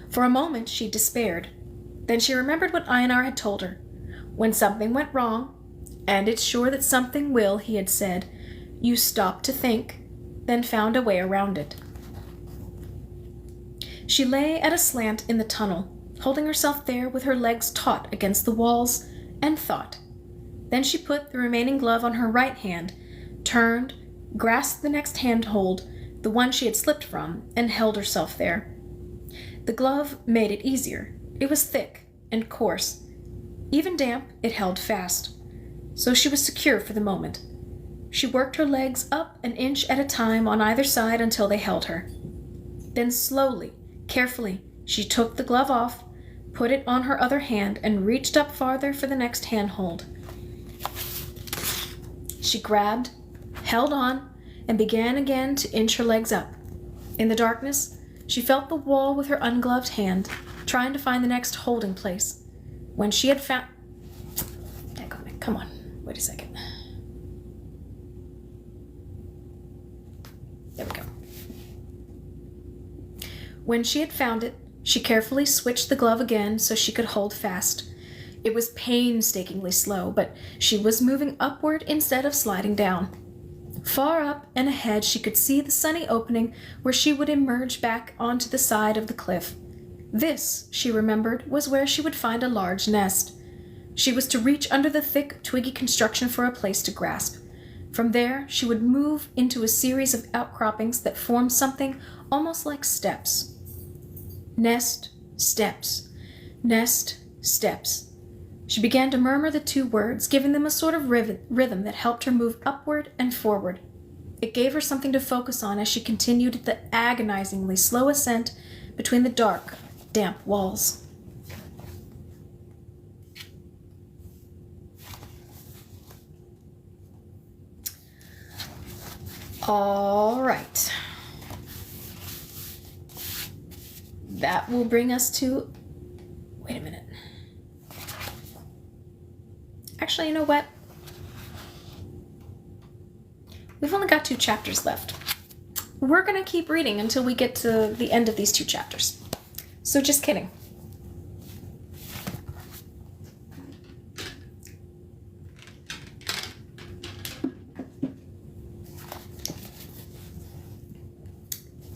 For a moment, she despaired. Then she remembered what Einar had told her. When something went wrong, and it's sure that something will, he had said, you stopped to think, then found a way around it. She lay at a slant in the tunnel, holding herself there with her legs taut against the walls, and thought. Then she put the remaining glove on her right hand, turned, grasped the next handhold, the one she had slipped from, and held herself there. The glove made it easier. It was thick and coarse. Even damp, it held fast. So she was secure for the moment. She worked her legs up an inch at a time on either side until they held her. Then slowly, carefully, she took the glove off, put it on her other hand, and reached up farther for the next handhold. She grabbed, held on, and began again to inch her legs up. In the darkness, she felt the wall with her ungloved hand, trying to find the next holding place. When she had found... Come on, wait a second. There we go. When she had found it, she carefully switched the glove again so she could hold fast. It was painstakingly slow, but she was moving upward instead of sliding down. Far up and ahead, she could see the sunny opening where she would emerge back onto the side of the cliff. This, she remembered, was where she would find a large nest. She was to reach under the thick, twiggy construction for a place to grasp. From there, she would move into a series of outcroppings that formed something almost like steps. Nest, steps. Nest, steps. She began to murmur the two words, giving them a sort of rhythm that helped her move upward and forward. It gave her something to focus on as she continued the agonizingly slow ascent between the dark, damp walls. All right. That will bring us to... Wait a minute. Actually, you know what? We've only got 2 chapters left. We're going to keep reading until we get to the end of these 2 chapters. So just kidding.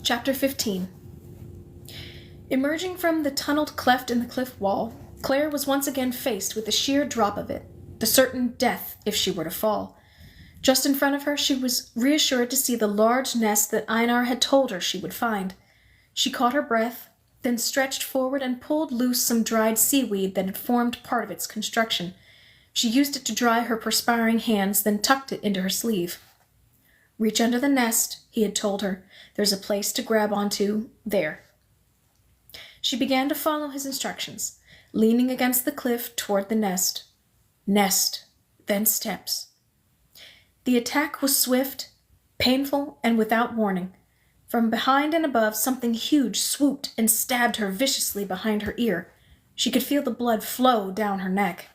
Chapter 15. Emerging from the tunneled cleft in the cliff wall, Claire was once again faced with the sheer drop of it, the certain death if she were to fall. Just in front of her, she was reassured to see the large nest that Einar had told her she would find. She caught her breath, then stretched forward and pulled loose some dried seaweed that had formed part of its construction. She used it to dry her perspiring hands, then tucked it into her sleeve. Reach under the nest, he had told her. There's a place to grab onto there. She began to follow his instructions, leaning against the cliff toward the nest. Nest, then steps. The attack was swift, painful, and without warning. From behind and above, something huge swooped and stabbed her viciously behind her ear. She could feel the blood flow down her neck.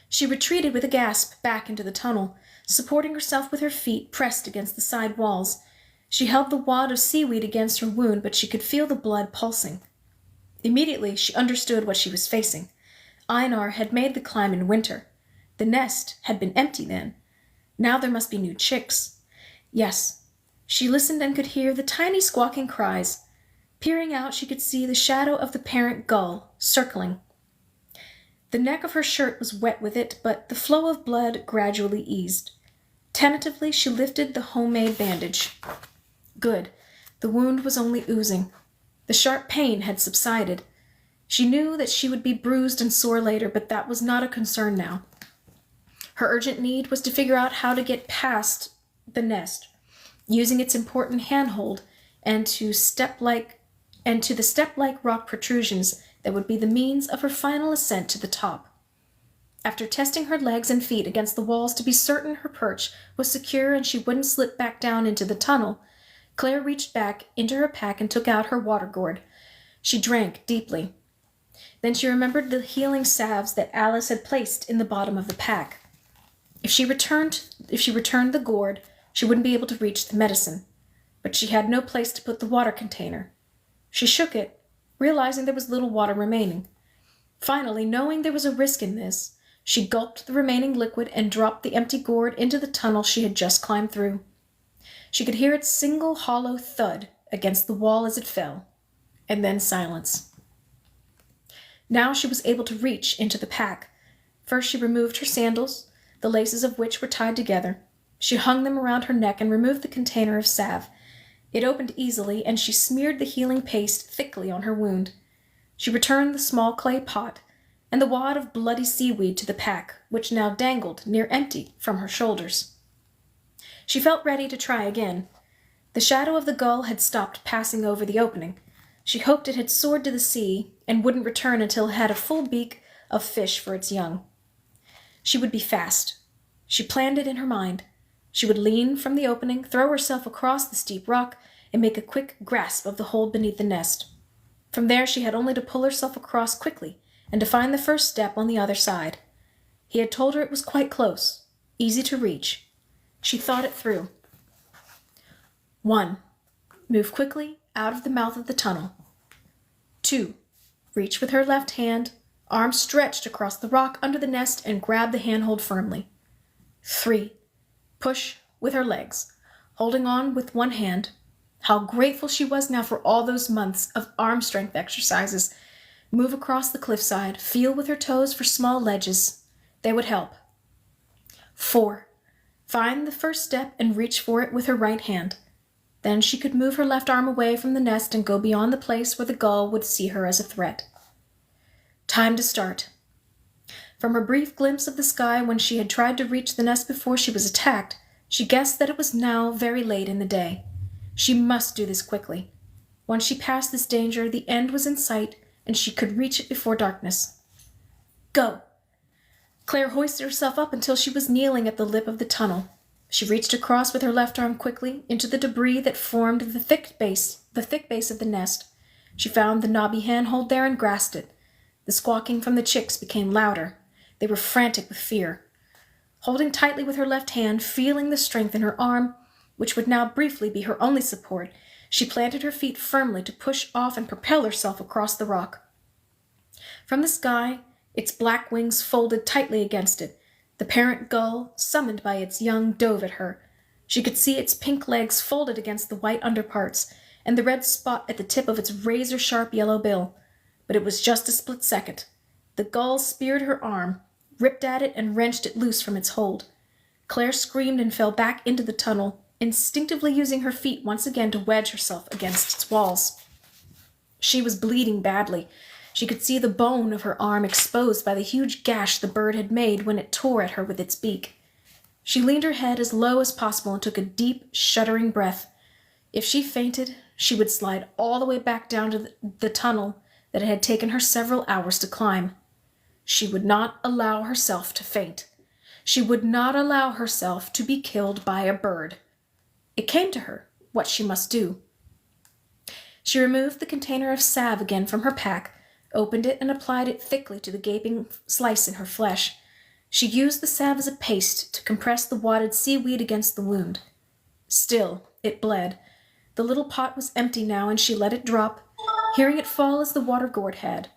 She retreated with a gasp back into the tunnel, supporting herself with her feet pressed against the side walls. She held the wad of seaweed against her wound, but she could feel the blood pulsing. Immediately, she understood what she was facing. Einar had made the climb in winter. The nest had been empty then. Now there must be new chicks. Yes. She listened and could hear the tiny squawking cries. Peering out, she could see the shadow of the parent gull, circling. The neck of her shirt was wet with it, but the flow of blood gradually eased. Tentatively, she lifted the homemade bandage. Good. The wound was only oozing. The sharp pain had subsided. She knew that she would be bruised and sore later, but that was not a concern now. Her urgent need was to figure out how to get past the nest, using its important handhold and to the step-like rock protrusions that would be the means of her final ascent to the top. After testing her legs and feet against the walls to be certain her perch was secure and she wouldn't slip back down into the tunnel, Claire reached back into her pack and took out her water gourd. She drank deeply. Then she remembered the healing salves that Alice had placed in the bottom of the pack. If she returned the gourd, she wouldn't be able to reach the medicine. But she had no place to put the water container. She shook it, realizing there was little water remaining. Finally, knowing there was a risk in this, she gulped the remaining liquid and dropped the empty gourd into the tunnel she had just climbed through. She could hear its single hollow thud against the wall as it fell, and then silence. Now she was able to reach into the pack. First she removed her sandals, the laces of which were tied together. She hung them around her neck and removed the container of salve. It opened easily, and she smeared the healing paste thickly on her wound. She returned the small clay pot and the wad of bloody seaweed to the pack, which now dangled near empty from her shoulders. She felt ready to try again. The shadow of the gull had stopped passing over the opening. She hoped it had soared to the sea and wouldn't return until it had a full beak of fish for its young. She would be fast. She planned it in her mind. She would lean from the opening, throw herself across the steep rock, and make a quick grasp of the hold beneath the nest. From there she had only to pull herself across quickly and to find the first step on the other side. He had told her it was quite close, easy to reach. She thought it through. 1. Move quickly out of the mouth of the tunnel. 2. Reach with her left hand, arms stretched across the rock under the nest, and grab the handhold firmly. 3. Push with her legs, holding on with one hand. How grateful she was now for all those months of arm strength exercises. Move across the cliffside. Feel with her toes for small ledges. They would help. 4. Find the first step and reach for it with her right hand. Then she could move her left arm away from the nest and go beyond the place where the gull would see her as a threat. Time to start. From her brief glimpse of the sky when she had tried to reach the nest before she was attacked, she guessed that it was now very late in the day. She must do this quickly. Once she passed this danger, the end was in sight, and she could reach it before darkness. Go! Claire hoisted herself up until she was kneeling at the lip of the tunnel. She reached across with her left arm quickly into the debris that formed the thick base of the nest. She found the knobby handhold there and grasped it. The squawking from the chicks became louder. They were frantic with fear. Holding tightly with her left hand, feeling the strength in her arm, which would now briefly be her only support, she planted her feet firmly to push off and propel herself across the rock. From the sky, its black wings folded tightly against it. The parent gull, summoned by its young, dove at her. She could see its pink legs folded against the white underparts, and the red spot at the tip of its razor-sharp yellow bill. But it was just a split second. The gull speared her arm, ripped at it, and wrenched it loose from its hold. Claire screamed and fell back into the tunnel, instinctively using her feet once again to wedge herself against its walls. She was bleeding badly. She could see the bone of her arm exposed by the huge gash the bird had made when it tore at her with its beak. She leaned her head as low as possible and took a deep, shuddering breath. If she fainted, she would slide all the way back down to the tunnel that it had taken her several hours to climb. She would not allow herself to faint. She would not allow herself to be killed by a bird. It came to her what she must do. She removed the container of salve again from her pack, opened it, and applied it thickly to the gaping slice in her flesh. She used the salve as a paste to compress the wadded seaweed against the wound. Still, it bled. The little pot was empty now, and she let it drop, hearing it fall as the water gourd had.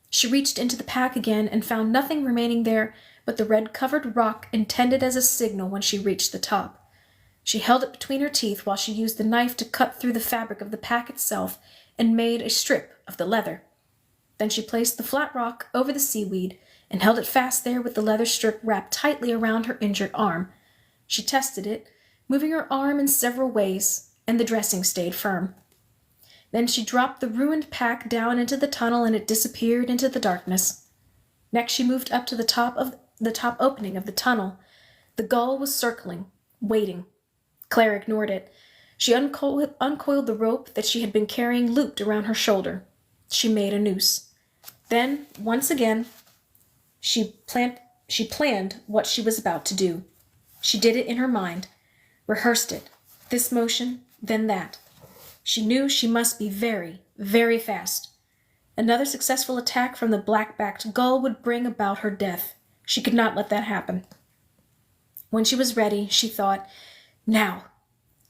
She reached into the pack again and found nothing remaining there but the red-covered rock intended as a signal when she reached the top. She held it between her teeth while she used the knife to cut through the fabric of the pack itself and made a strip of the leather. Then she placed the flat rock over the seaweed and held it fast there with the leather strip wrapped tightly around her injured arm. She tested it, moving her arm in several ways, and the dressing stayed firm. Then she dropped the ruined pack down into the tunnel and it disappeared into the darkness. Next she moved up to the top opening of the tunnel. The gull was circling, waiting. Claire ignored it. She uncoiled the rope that she had been carrying looped around her shoulder. She made a noose. Then, once again, she planned what she was about to do. She did it in her mind, rehearsed it, this motion, then that. She knew she must be very, very fast. Another successful attack from the black-backed gull would bring about her death. She could not let that happen. When she was ready, she thought, now.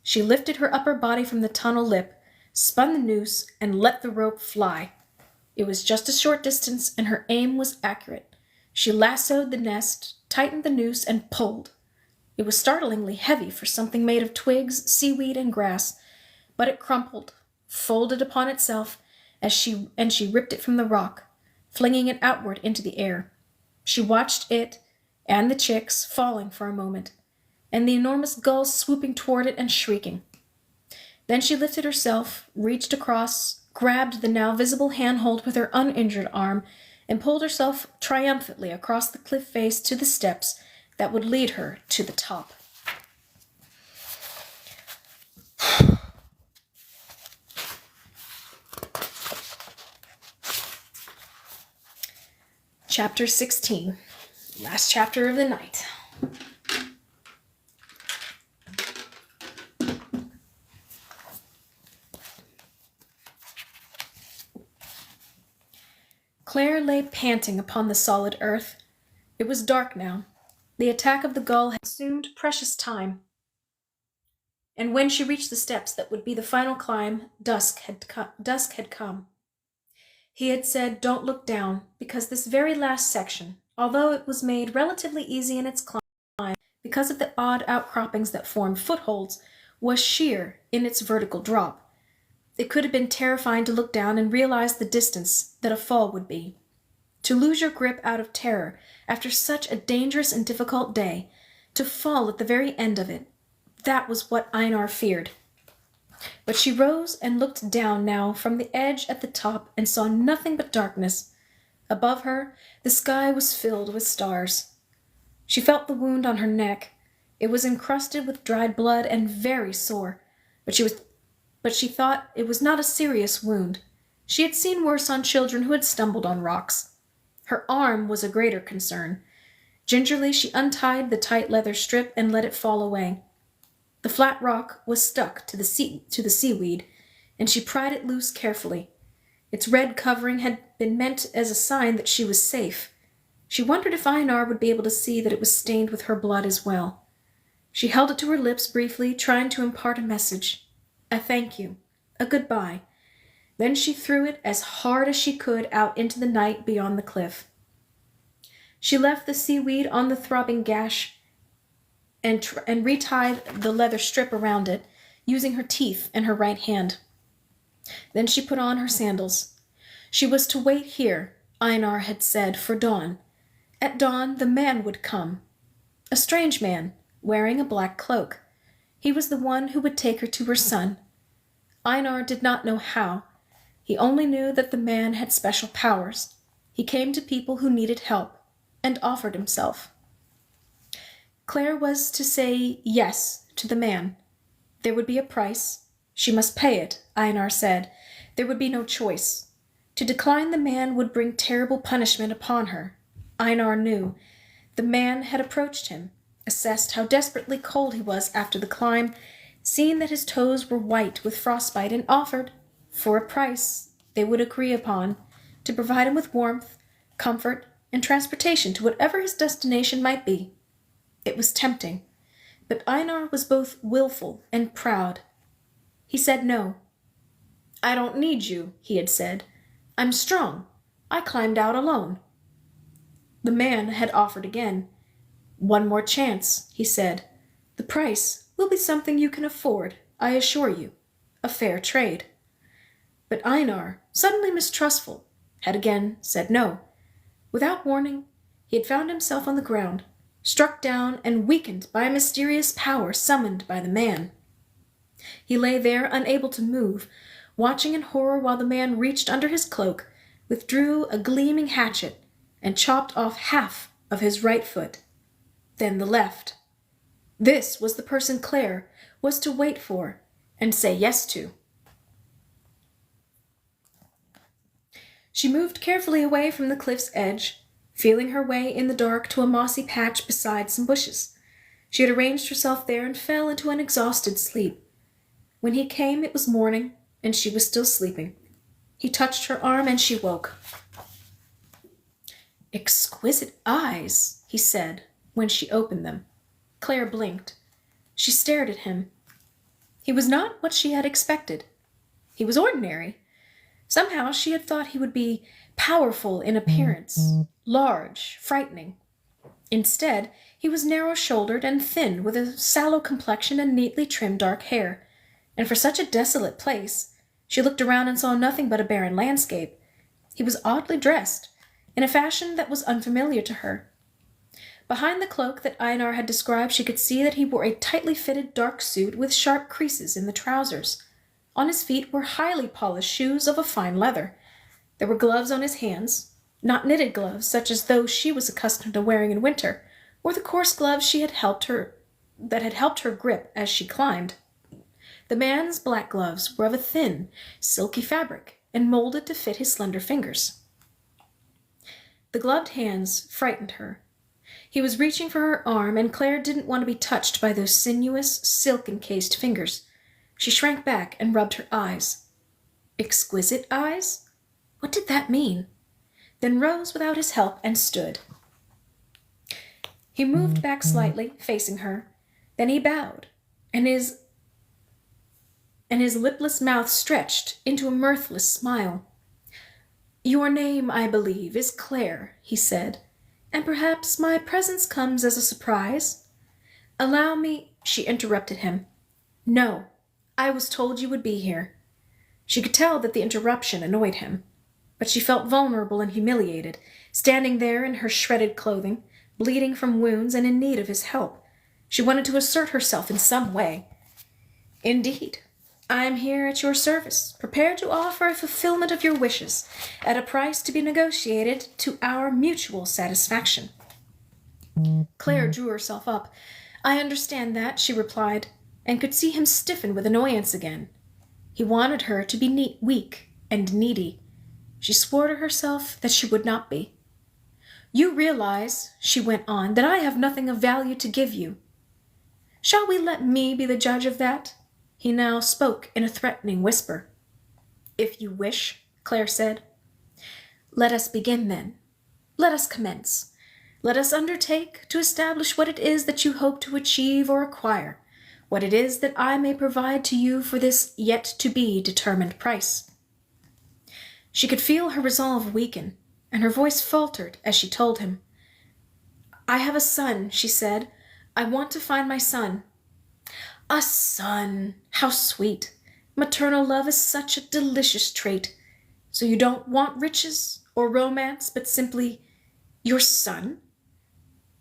She lifted her upper body from the tunnel lip, spun the noose, and let the rope fly. It was just a short distance, and her aim was accurate. She lassoed the nest, tightened the noose, and pulled. It was startlingly heavy for something made of twigs, seaweed, and grass, but it crumpled, folded upon itself, and she ripped it from the rock, flinging it outward into the air. She watched it and the chicks falling for a moment, and the enormous gull swooping toward it and shrieking. Then she lifted herself, reached across, grabbed the now visible handhold with her uninjured arm, and pulled herself triumphantly across the cliff face to the steps that would lead her to the top. Chapter 16, last chapter of the night. Claire lay panting upon the solid earth. It was dark now. The attack of the gull had consumed precious time. And when she reached the steps that would be the final climb, dusk had come. He had said, "Don't look down," because this very last section, although it was made relatively easy in its climb because of the odd outcroppings that formed footholds, was sheer in its vertical drop. It could have been terrifying to look down and realize the distance that a fall would be. To lose your grip out of terror after such a dangerous and difficult day, to fall at the very end of it, that was what Einar feared. But she rose and looked down now from the edge at the top and saw nothing but darkness. Above her, the sky was filled with stars. She felt the wound on her neck. It was encrusted with dried blood and very sore, but she thought it was not a serious wound. She had seen worse on children who had stumbled on rocks. Her arm was a greater concern. Gingerly she untied the tight leather strip and let it fall away. The flat rock was stuck to the seaweed, and she pried it loose carefully. Its red covering had been meant as a sign that she was safe. She wondered if Einar would be able to see that it was stained with her blood as well. She held it to her lips briefly, trying to impart a message. A thank you, a goodbye. Then she threw it as hard as she could out into the night beyond the cliff. She left the seaweed on the throbbing gash and retied the leather strip around it, using her teeth and her right hand. Then she put on her sandals. She was to wait here, Einar had said, for dawn. At dawn the man would come. A strange man, wearing a black cloak. He was the one who would take her to her son. Einar did not know how. He only knew that the man had special powers. He came to people who needed help, and offered himself. Claire was to say yes to the man. There would be a price. She must pay it, Einar said. There would be no choice. To decline the man would bring terrible punishment upon her. Einar knew. The man had approached him, assessed how desperately cold he was after the climb, seen that his toes were white with frostbite, and offered, for a price they would agree upon, to provide him with warmth, comfort, and transportation to whatever his destination might be. It was tempting, but Einar was both willful and proud. He said no. I don't need you, he had said. I'm strong. I climbed out alone. The man had offered again. One more chance, he said. The price will be something you can afford, I assure you. A fair trade. But Einar, suddenly mistrustful, had again said no. Without warning, he had found himself on the ground, struck down and weakened by a mysterious power summoned by the man. He lay there unable to move, watching in horror while the man reached under his cloak, withdrew a gleaming hatchet, and chopped off half of his right foot, then the left. This was the person Claire was to wait for and say yes to. She moved carefully away from the cliff's edge, feeling her way in the dark to a mossy patch beside some bushes. She had arranged herself there and fell into an exhausted sleep. When he came, it was morning, and she was still sleeping. He touched her arm, and she woke. Exquisite eyes, he said, when she opened them. Claire blinked. She stared at him. He was not what she had expected. He was ordinary. Somehow she had thought he would be powerful in appearance, large, frightening. Instead, he was narrow-shouldered and thin, with a sallow complexion and neatly trimmed dark hair. And for such a desolate place, she looked around and saw nothing but a barren landscape. He was oddly dressed, in a fashion that was unfamiliar to her. Behind the cloak that Einar had described, she could see that he wore a tightly fitted dark suit with sharp creases in the trousers. On his feet were highly polished shoes of a fine leather. There were gloves on his hands, not knitted gloves such as those she was accustomed to wearing in winter, or the coarse gloves that had helped her grip as she climbed. The man's black gloves were of a thin, silky fabric and molded to fit his slender fingers. The gloved hands frightened her. He was reaching for her arm, and Claire didn't want to be touched by those sinuous, silk-encased fingers. She shrank back and rubbed her eyes. Exquisite eyes? What did that mean? Then rose without his help and stood. He moved back slightly, facing her. Then he bowed, and his lipless mouth stretched into a mirthless smile. Your name, I believe, is Claire, he said, and perhaps my presence comes as a surprise. Allow me, she interrupted him. No, I was told you would be here. She could tell that the interruption annoyed him, but she felt vulnerable and humiliated, standing there in her shredded clothing, bleeding from wounds and in need of his help. She wanted to assert herself in some way. "Indeed, I am here at your service, prepared to offer a fulfillment of your wishes, at a price to be negotiated to our mutual satisfaction." Claire drew herself up. "I understand that," she replied, and could see him stiffen with annoyance again. He wanted her to be weak and needy. She swore to herself that she would not be. "You realize," she went on, "that I have nothing of value to give you. Shall we let me be the judge of that?" He now spoke in a threatening whisper. "If you wish," Claire said. "Let us begin, then. Let us commence. Let us undertake to establish what it is that you hope to achieve or acquire, what it is that I may provide to you for this yet-to-be determined price." She could feel her resolve weaken, and her voice faltered as she told him. "I have a son," she said. "I want to find my son." "A son! How sweet! Maternal love is such a delicious trait. So you don't want riches or romance, but simply your son?"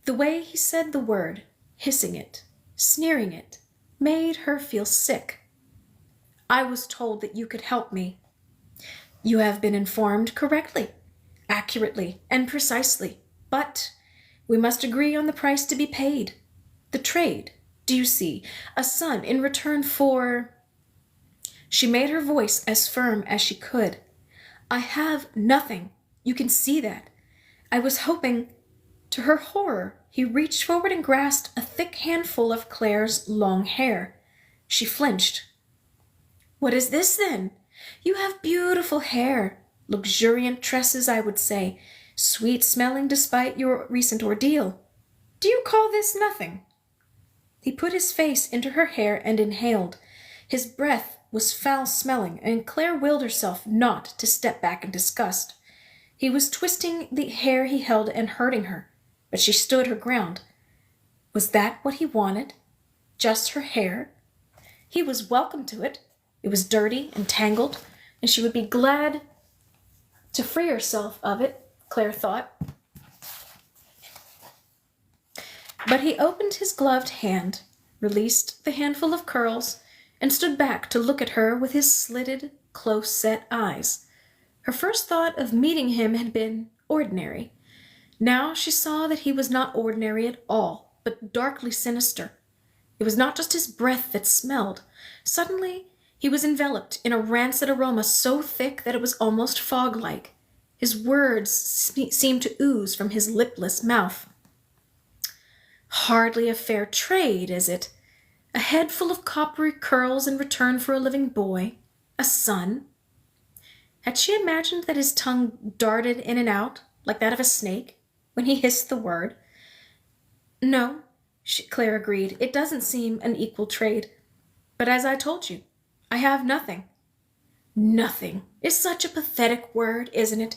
The way he said the word, hissing it, sneering it, made her feel sick. "I was told that you could help me." "You have been informed correctly, accurately, and precisely. But we must agree on the price to be paid. The trade, do you see? A son in return for—" She made her voice as firm as she could. "I have nothing. You can see that. I was hoping—" To her horror, he reached forward and grasped a thick handful of Claire's long hair. She flinched. "What is this, then? You have beautiful hair. Luxuriant tresses, I would say. Sweet-smelling despite your recent ordeal. Do you call this nothing?" He put his face into her hair and inhaled. His breath was foul-smelling, and Claire willed herself not to step back in disgust. He was twisting the hair he held and hurting her, but she stood her ground. Was that what he wanted? Just her hair? He was welcome to it. It was dirty and tangled, and she would be glad to free herself of it, Claire thought. But he opened his gloved hand, released the handful of curls, and stood back to look at her with his slitted, close-set eyes. Her first thought of meeting him had been ordinary. Now she saw that he was not ordinary at all, but darkly sinister. It was not just his breath that smelled. Suddenly, he was enveloped in a rancid aroma so thick that it was almost fog-like. His words seemed to ooze from his lipless mouth. "Hardly a fair trade, is it? A head full of coppery curls in return for a living boy, a son." Had she imagined that his tongue darted in and out, like that of a snake, when he hissed the word? "No," Claire agreed, "it doesn't seem an equal trade. But as I told you, I have nothing." "Nothing is such a pathetic word, isn't it?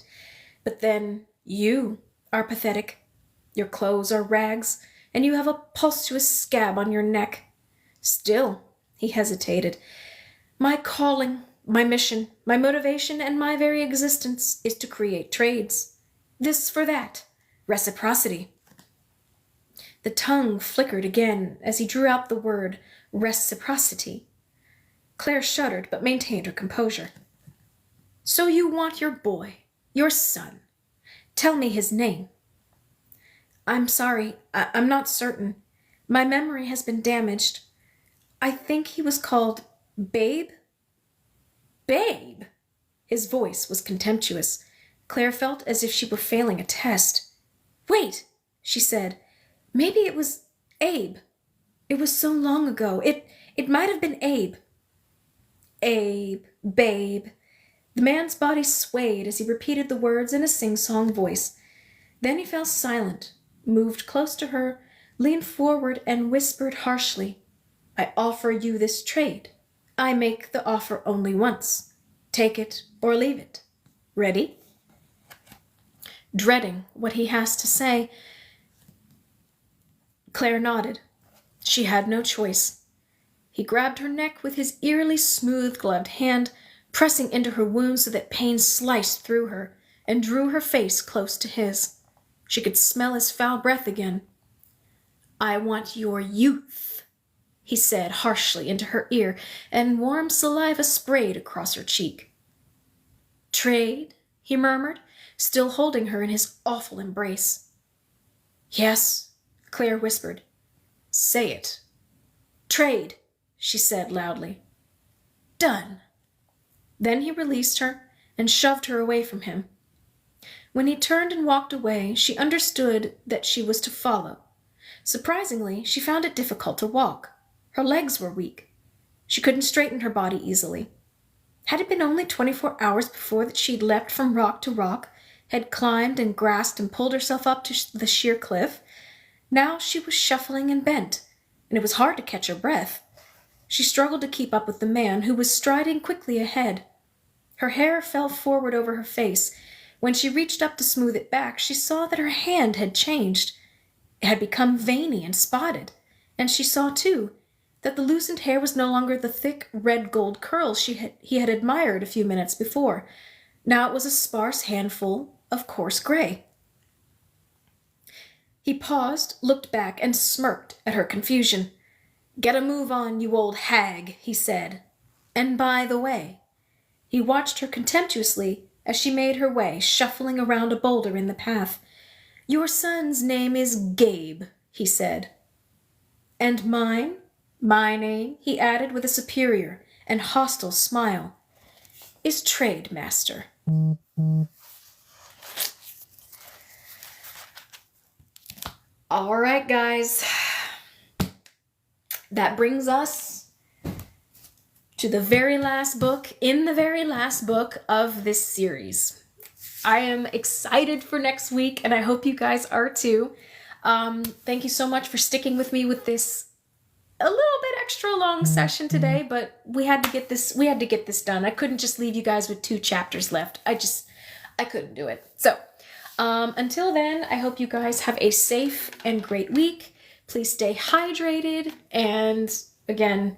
But then you are pathetic. Your clothes are rags, and you have a pulsuous scab on your neck. Still," he hesitated, "my calling, my mission, my motivation, and my very existence is to create trades. This for that. Reciprocity." The tongue flickered again as he drew out the word reciprocity. Claire shuddered, but maintained her composure. "So you want your boy, your son. Tell me his name." "I'm sorry, I'm not certain. My memory has been damaged. I think he was called Babe." "Babe?" His voice was contemptuous. Claire felt as if she were failing a test. "Wait," she said. "Maybe it was Abe. It was so long ago. It might have been Abe." "Abe, Babe." The man's body swayed as he repeated the words in a sing-song voice. Then he fell silent, moved close to her, leaned forward, and whispered harshly, "I offer you this trade. I make the offer only once. Take it or leave it. Ready?" Dreading what he has to say, Claire nodded. She had no choice. He grabbed her neck with his eerily smooth gloved hand, pressing into her wound so that pain sliced through her and drew her face close to his. She could smell his foul breath again. "I want your youth," he said harshly into her ear, and warm saliva sprayed across her cheek. "Trade?" he murmured, still holding her in his awful embrace. "Yes," Claire whispered. "Say it." "Trade," she said loudly. "Done." Then he released her and shoved her away from him. When he turned and walked away, she understood that she was to follow. Surprisingly, she found it difficult to walk. Her legs were weak. She couldn't straighten her body easily. Had it been only 24 hours before that she'd leapt from rock to rock, had climbed and grasped and pulled herself up to the sheer cliff? Now she was shuffling and bent, and it was hard to catch her breath. She struggled to keep up with the man, who was striding quickly ahead. Her hair fell forward over her face. When she reached up to smooth it back, she saw that her hand had changed. It had become veiny and spotted, and she saw, too, that the loosened hair was no longer the thick red gold curls he had admired a few minutes before. Now it was a sparse handful of coarse gray. He paused, looked back, and smirked at her confusion. "Get a move on, you old hag," he said. "And by the way," he watched her contemptuously as she made her way, shuffling around a boulder in the path. "Your son's name is Gabe," he said. "And mine? My name," he added with a superior and hostile smile, "is Trade Master." All right, guys. That brings us to the very last book in the very last book of this series. I am excited for next week, and I hope you guys are too. Thank you so much for sticking with me with this a little bit extra long session today, but we had to get this done. I couldn't just leave you guys with 2 chapters left. I couldn't do it. So, until then, I hope you guys have a safe and great week. Please stay hydrated, and again,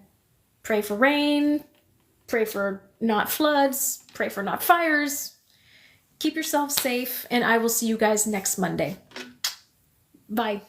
pray for rain, pray for not floods, pray for not fires. Keep yourself safe, and I will see you guys next Monday. Bye.